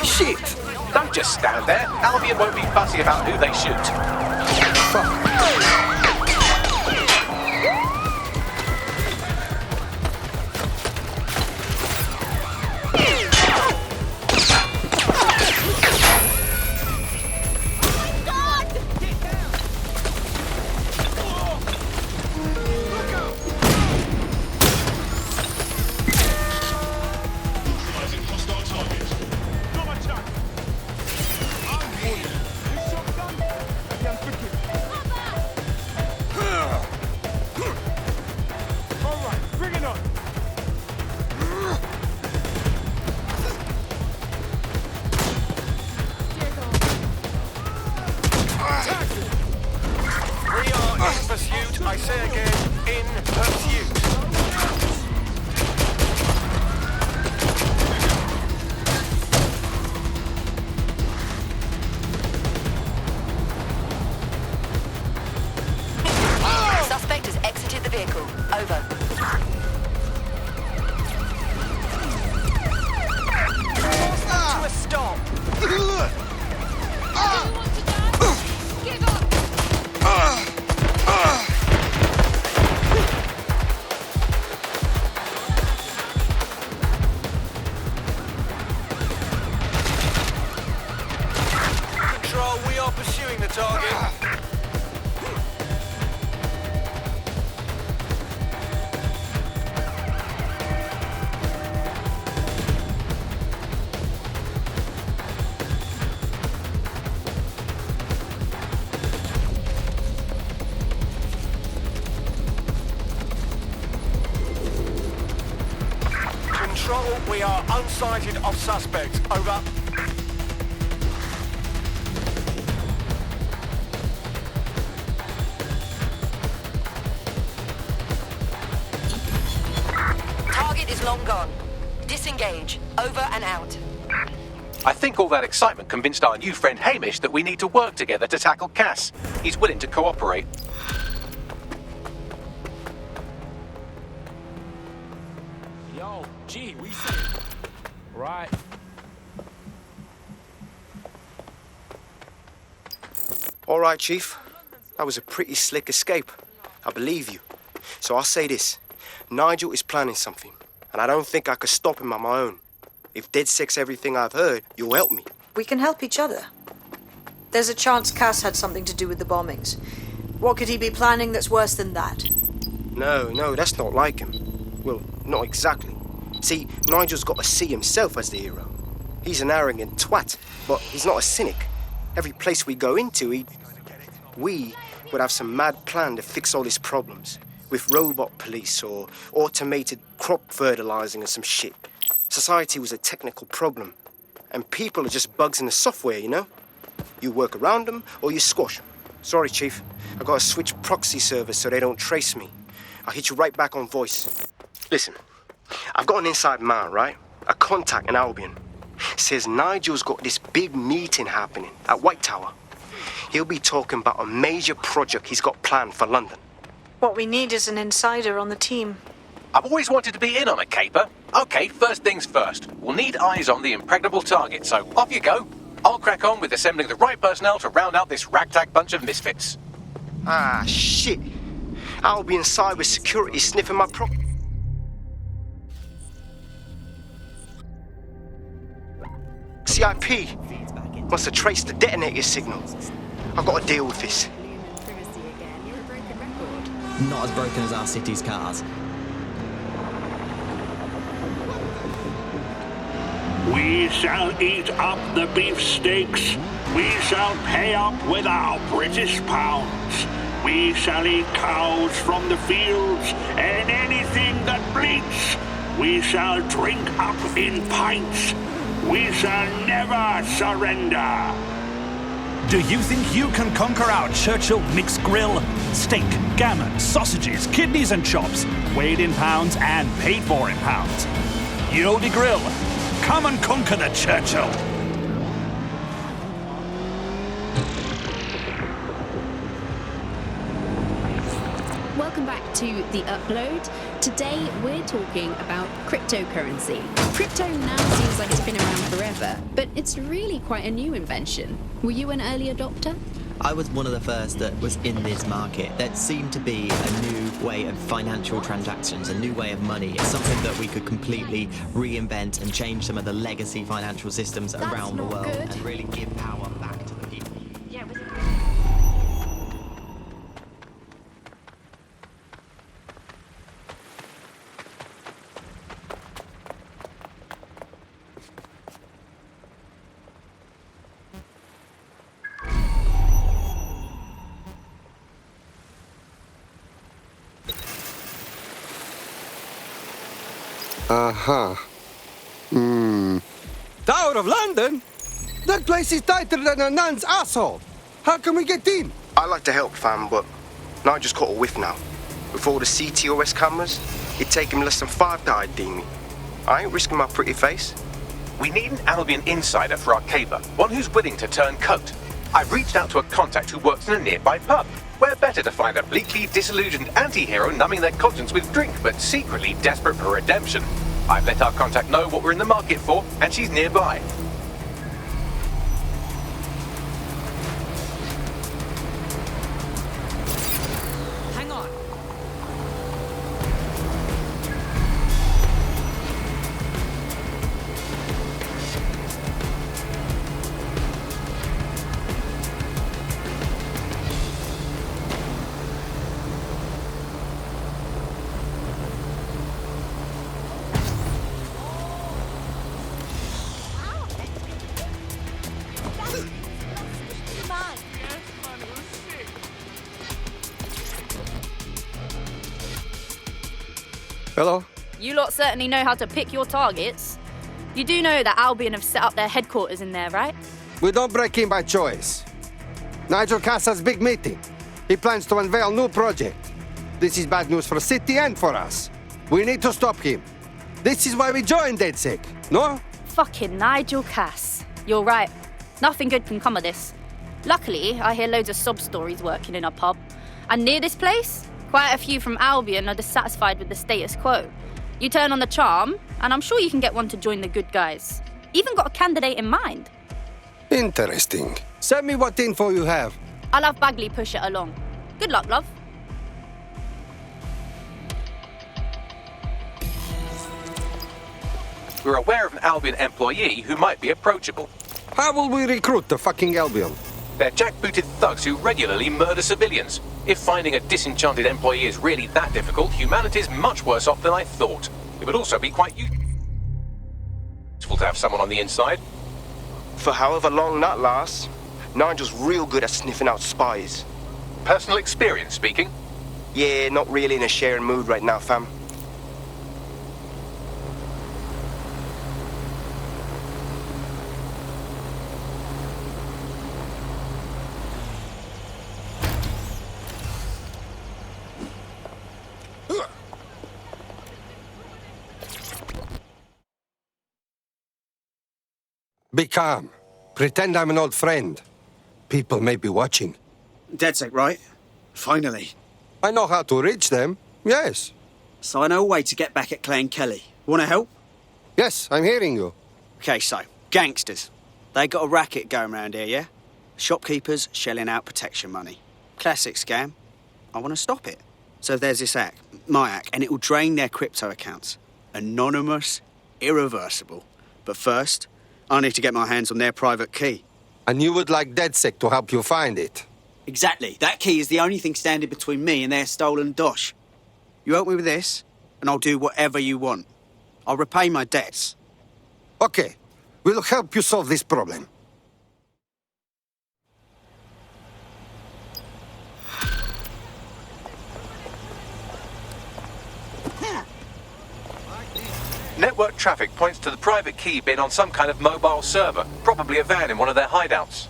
[SPEAKER 1] Shit! Don't just stand there. Albion won't be fussy about who they shoot.
[SPEAKER 13] Pursuit, I say again, in pursuit.
[SPEAKER 7] Suspect has exited the vehicle. Over.
[SPEAKER 10] To a stop.
[SPEAKER 7] Give up!
[SPEAKER 10] Control, we are pursuing the target.
[SPEAKER 13] Control, we are unsighted of suspects. Over.
[SPEAKER 7] Target is long gone. Disengage. Over and out.
[SPEAKER 1] I think all that excitement convinced our new friend Hamish that we need to work together to tackle Cass. He's willing to cooperate.
[SPEAKER 19] Yo, G, we see. Right.
[SPEAKER 10] All right, Chief. That was a pretty slick escape. I believe you. So I'll say this. Nigel is planning something, and I don't think I could stop him on my own. If DedSec's everything I've heard, you'll help me.
[SPEAKER 18] We can help each other. There's a chance Cass had something to do with the bombings. What could he be planning that's worse than that?
[SPEAKER 10] No, that's not like him. Well, not exactly. See, Nigel's got to see himself as the hero. He's an arrogant twat, but he's not a cynic. Every place we go into, we would have some mad plan to fix all his problems. With robot police or automated crop fertilizing or some shit. Society was a technical problem. And people are just bugs in the software, you know? You work around them or you squash them. Sorry, Chief. I gotta switch proxy servers so they don't trace me. I'll hit you right back on voice. Listen, I've got an inside man, right? A contact in Albion. Says Nigel's got this big meeting happening at White Tower. He'll be talking about a major project he's got planned for London.
[SPEAKER 18] What we need is an insider on the team.
[SPEAKER 1] I've always wanted to be in on a caper. Okay, first things first. We'll need eyes on the impregnable target, so off you go. I'll crack on with assembling the right personnel to round out this ragtag bunch of misfits.
[SPEAKER 10] Ah, shit. I'll be inside with security sniffing my property. CIP must have traced the detonator signal. I've got to deal with this.
[SPEAKER 22] Not as broken as our city's cars.
[SPEAKER 23] We shall eat up the beefsteaks. We shall pay up with our British pounds. We shall eat cows from the fields and anything that bleats. We shall drink up in pints. We shall never surrender.
[SPEAKER 3] Do you think you can conquer our Churchill mixed grill? Steak, gammon, sausages, kidneys and chops, weighed in pounds and paid for in pounds. Yodi Grill, come and conquer the Churchill.
[SPEAKER 4] Welcome back to The Upload. Today we're talking about cryptocurrency. Crypto now seems like it's been around forever, but it's really quite a new invention. Were you an early adopter?
[SPEAKER 22] I was one of the first that was in this market. There seemed to be a new way of financial transactions, a new way of money. It's something that we could completely reinvent and change some of the legacy financial systems around the world and really give power back to the people.
[SPEAKER 4] Yeah, it was
[SPEAKER 14] Tower of London? That place is tighter than a nun's asshole. How can we get in?
[SPEAKER 10] I like to help, fam, but Nigel's caught a whiff now. With all the CTOS cameras, it'd take him less than 5 to ID me. I ain't risking my pretty face.
[SPEAKER 1] We need an Albion insider for our caper, one who's willing to turn coat. I've reached out to a contact who works in a nearby pub. Where better to find a bleakly disillusioned anti-hero numbing their conscience with drink, but secretly desperate for redemption. I've let our contact know what we're in the market for, and she's nearby.
[SPEAKER 9] Hang on.
[SPEAKER 14] Hello?
[SPEAKER 11] You lot certainly know how to pick your targets. You do know that Albion have set up their headquarters in there, right?
[SPEAKER 14] We don't break in by choice. Nigel Cass's big meeting. He plans to unveil new project. This is bad news for City and for us. We need to stop him. This is why we joined DedSec, no?
[SPEAKER 11] Fucking Nigel Cass. You're right. Nothing good can come of this. Luckily, I hear loads of sob stories working in a pub. And near this place, quite a few from Albion are dissatisfied with the status quo. You turn on the charm, and I'm sure you can get one to join the good guys. Even got a candidate in mind.
[SPEAKER 14] Interesting. Send me what info you have.
[SPEAKER 11] I'll have Bagley push it along. Good luck, love.
[SPEAKER 1] We're aware of an Albion employee who might be approachable.
[SPEAKER 14] How will we recruit the fucking Albion?
[SPEAKER 1] They're jackbooted thugs who regularly murder civilians. If finding a disenchanted employee is really that difficult, humanity's much worse off than I thought. It would also be quite useful to have someone on the inside.
[SPEAKER 10] For however long that lasts, Nigel's real good at sniffing out spies.
[SPEAKER 1] Personal experience speaking?
[SPEAKER 10] Yeah, not really in a sharing mood right now, fam.
[SPEAKER 14] Be calm. Pretend I'm an old friend. People may be watching.
[SPEAKER 24] DedSec, right? Finally.
[SPEAKER 14] I know how to reach them, yes.
[SPEAKER 24] So I know a way to get back at Clay and Kelly. Want to help?
[SPEAKER 14] Yes, I'm hearing you.
[SPEAKER 24] Okay, so, gangsters. They got a racket going around here, yeah? Shopkeepers shelling out protection money. Classic scam. I want to stop it. So there's this act, my act, and it will drain their crypto accounts. Anonymous, irreversible. But first, I need to get my hands on their private key.
[SPEAKER 14] And you would like DedSec to help you find it?
[SPEAKER 24] Exactly. That key is the only thing standing between me and their stolen dosh. You help me with this, and I'll do whatever you want. I'll repay my debts.
[SPEAKER 14] Okay. We'll help you solve this problem.
[SPEAKER 1] Network traffic points to the private key being on some kind of mobile server, probably a van in one of their hideouts.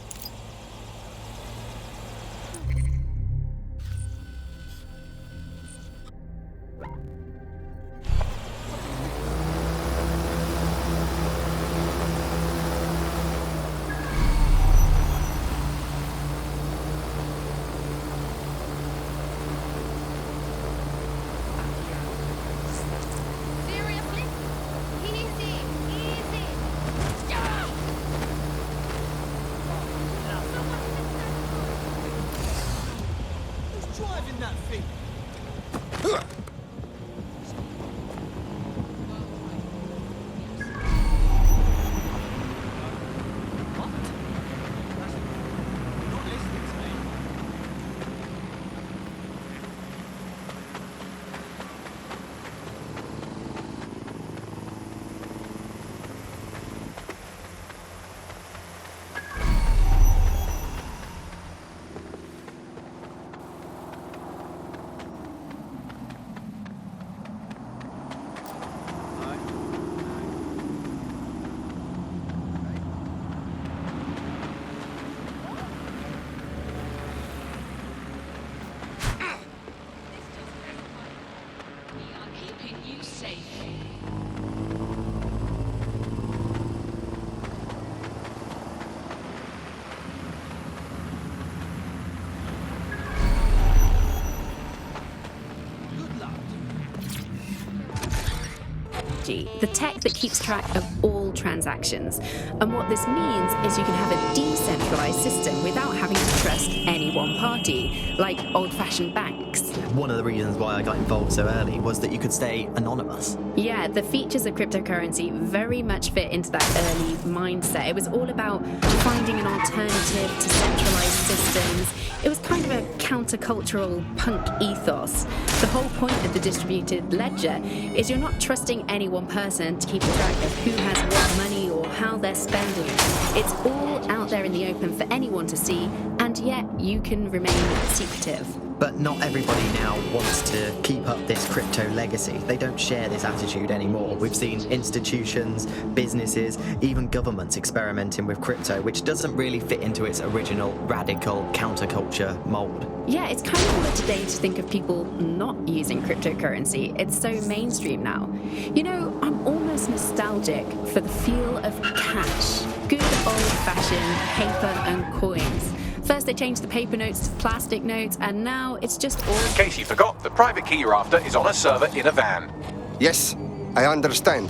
[SPEAKER 4] The tech that keeps track of all transactions. And what this means is you can have a decentralized system without having to trust any one party, like old-fashioned banks.
[SPEAKER 22] One of the reasons why I got involved so early was that you could stay anonymous.
[SPEAKER 4] Yeah, the features of cryptocurrency very much fit into that early mindset. It was all about finding an alternative to centralized systems. It was kind of a countercultural punk ethos. The whole point of the distributed ledger is you're not trusting any one person to keep track of who has what money or how they're spending it. It's all out there in the open for anyone to see, and yet you can remain secretive.
[SPEAKER 22] But not everybody now wants to keep up this crypto legacy. They don't share this attitude anymore. We've seen institutions, businesses, even governments experimenting with crypto, which doesn't really fit into its original radical counterculture mold.
[SPEAKER 4] Yeah, it's kind of weird today to think of people not using cryptocurrency. It's so mainstream now. You know, I'm almost nostalgic for the feel of cash. Good old-fashioned paper and coins. First they changed the paper notes to plastic notes, and now it's just all...
[SPEAKER 1] In case you forgot, the private key you're after is on a server in a van.
[SPEAKER 14] Yes, I understand.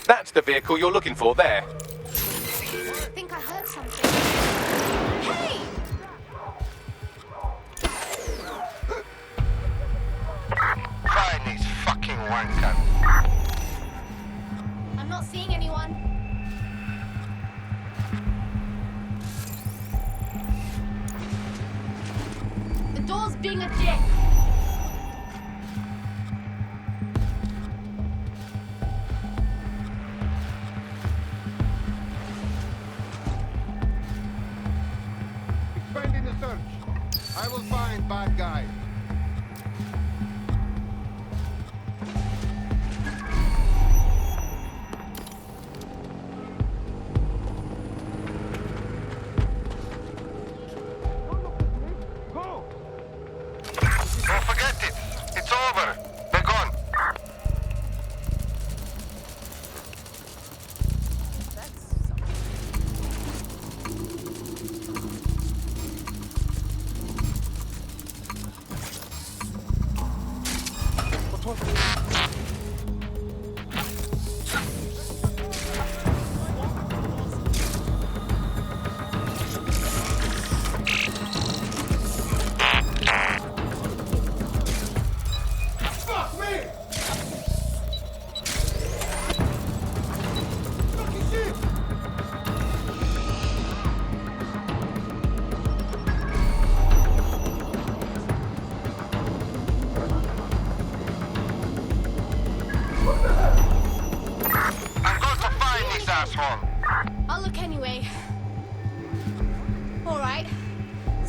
[SPEAKER 1] That's the vehicle you're looking for there.
[SPEAKER 2] I think I heard something. Hey!
[SPEAKER 13] Find these fucking wanker.
[SPEAKER 2] I'm not seeing anyone. The door's being a dick.
[SPEAKER 14] Expanding the search. I will find bad guy.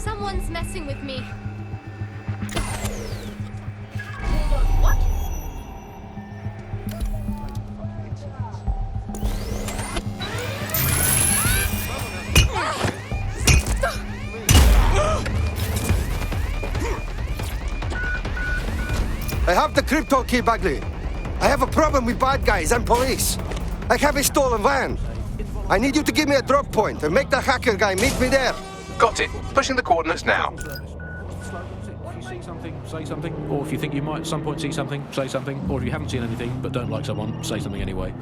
[SPEAKER 2] Someone's messing with me.
[SPEAKER 5] What?
[SPEAKER 14] I have the crypto key, Bagley. I have a problem with bad guys and police. I have a stolen van. I need you to give me a drop point and make the hacker guy meet me there.
[SPEAKER 1] Got it. Pushing the coordinates now.
[SPEAKER 6] If you see something, say something. Or if you think you might at some point see something, say something. Or if you haven't seen anything but don't like someone, say something anyway.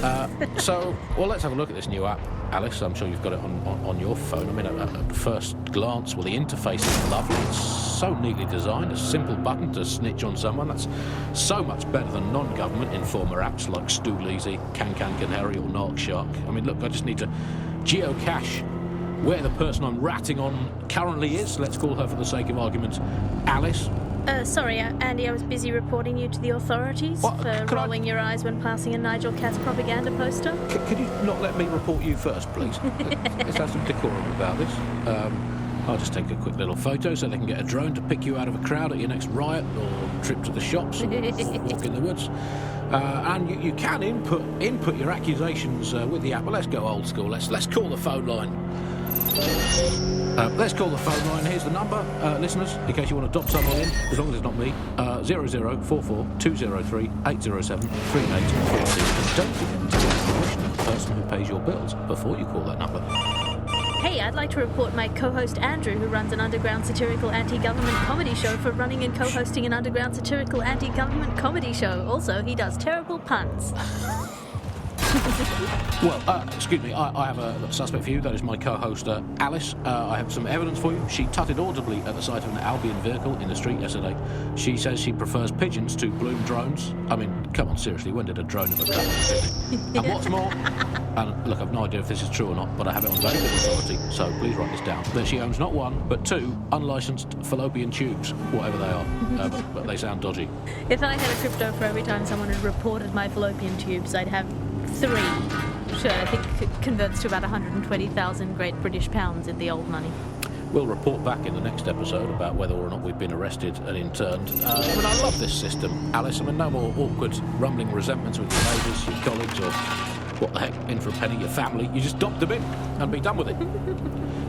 [SPEAKER 6] Well, let's have a look at this new app. Alice, I'm sure you've got it on your phone. I mean, at first glance, well, the interface is lovely. It's so neatly designed. A simple button to snitch on someone. That's so much better than non-government informer apps like Stool-Easy, Can-Can-Canary or Narc Shark. I mean, look, I just need to geocache where the person I'm ratting on currently is. Let's call her, for the sake of argument, Alice.
[SPEAKER 5] Sorry, Andy, I was busy reporting you to the authorities for rolling your eyes when passing a Nigel Cass propaganda poster.
[SPEAKER 6] Could you not let me report you first, please? Let's have some decorum about this. I'll just take a quick little photo so they can get a drone to pick you out of a crowd at your next riot or trip to the shops or walk in the woods. And you can input your accusations with the app. But let's go old school. Let's call the phone line. Let's call the phone line. Here's the number, listeners, in case you want to dob someone in, as long as it's not me. 0044 203 807 3846. And don't forget to get permission of the person who pays your bills before you call that number.
[SPEAKER 5] Hey, I'd like to report my co-host Andrew, who runs an underground satirical anti-government comedy show, for running and co-hosting an underground satirical anti-government comedy show. Also, he does terrible puns.
[SPEAKER 6] Well, excuse me, I have a suspect for you. That is my co-host, Alice. I have some evidence for you. She tutted audibly at the sight of an Albion vehicle in the street yesterday. She says she prefers pigeons to bloom drones. I mean, come on, seriously, when did a drone ever come? And what's more, and look, I've no idea if this is true or not, but I have it on very good authority, so please write this down, that she owns not one, but two unlicensed fallopian tubes, whatever they are. But they sound dodgy.
[SPEAKER 5] If I had a crypto for every time someone had reported my fallopian tubes, I'd have 3. Sure, I think it converts to about 120,000 Great British pounds in the old money.
[SPEAKER 6] We'll report back in the next episode about whether or not we've been arrested and interned. I mean, I love this system, Alice. I mean, no more awkward, rumbling resentments with your neighbours, your colleagues, or what the heck, in for a penny, your family. You just dob them in and be done with it.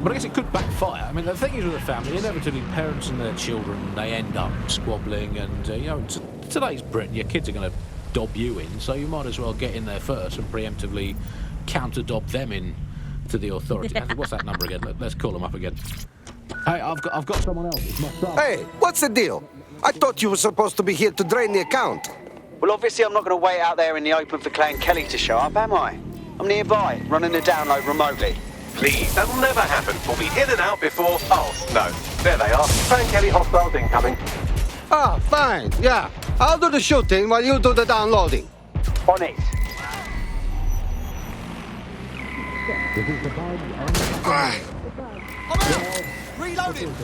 [SPEAKER 6] But I guess it could backfire. I mean, the thing is with a family, inevitably parents and their children, they end up squabbling, and, today's Britain, your kids are going to dob you in, so you might as well get in there first and preemptively counter-dob them in to the authorities. What's that number again? Let's call them up again. Hey, I've got someone else. It's my son.
[SPEAKER 14] Hey, what's the deal? I thought you were supposed to be here to drain the account.
[SPEAKER 24] Well, obviously I'm not going to wait out there in the open for Clan Kelly to show up, am I? I'm nearby, running the download remotely.
[SPEAKER 1] Please, that'll never happen. We'll be in and out before... Oh, no. There they are. Clan Kelly hostiles incoming.
[SPEAKER 14] Ah, fine, yeah. I'll do the shooting while you do the downloading.
[SPEAKER 24] On it.
[SPEAKER 19] Reloading!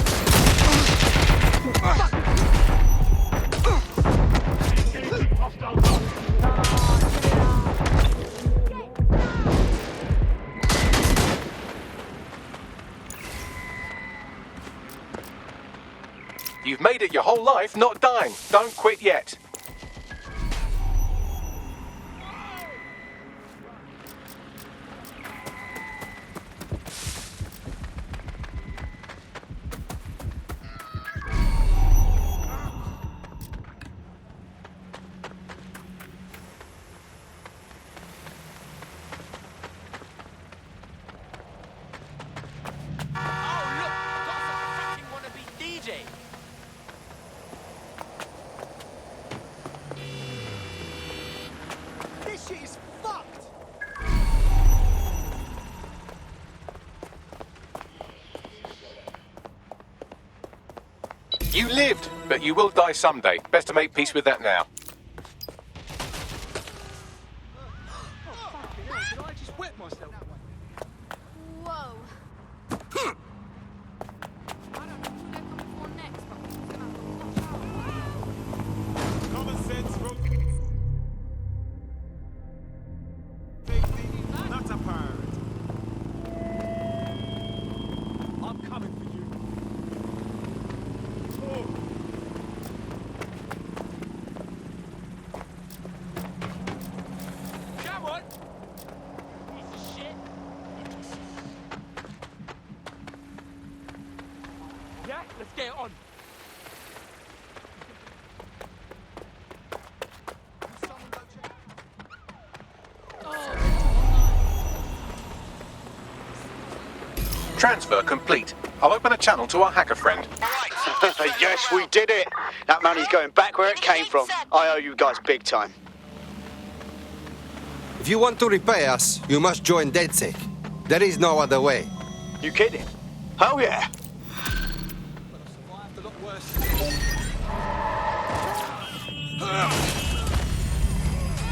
[SPEAKER 1] You've made it your whole life not dying. Don't quit yet.
[SPEAKER 19] This shit is fucked!
[SPEAKER 1] You lived, but you will die someday. Best to make peace with that now.
[SPEAKER 19] Did I just wet myself?
[SPEAKER 2] Whoa.
[SPEAKER 19] Common sense from... Not a pirate. I'm coming for you. Let's get on.
[SPEAKER 1] Transfer complete. I'll open a channel to our hacker friend.
[SPEAKER 24] Yes, we did it. That money's going back where it came from. I owe you guys big time.
[SPEAKER 14] If you want to repay us, you must join DedSec. There is no other way.
[SPEAKER 24] You kidding? Oh yeah.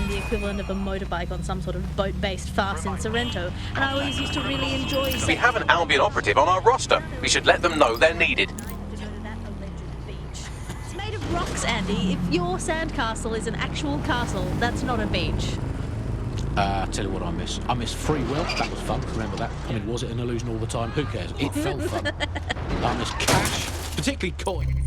[SPEAKER 5] The equivalent of a motorbike on some sort of boat-based farce in Sorrento, and I always used to really enjoy.
[SPEAKER 1] We have an Albion operative on our roster. We should let them know they're needed.
[SPEAKER 5] It's made of rocks, Andy. If your sandcastle is an actual castle, that's not a beach.
[SPEAKER 6] Tell you what I miss. I miss free will. That was fun. Remember that? I mean, was it an illusion all the time? Who cares? It felt fun. I miss cash, particularly coin.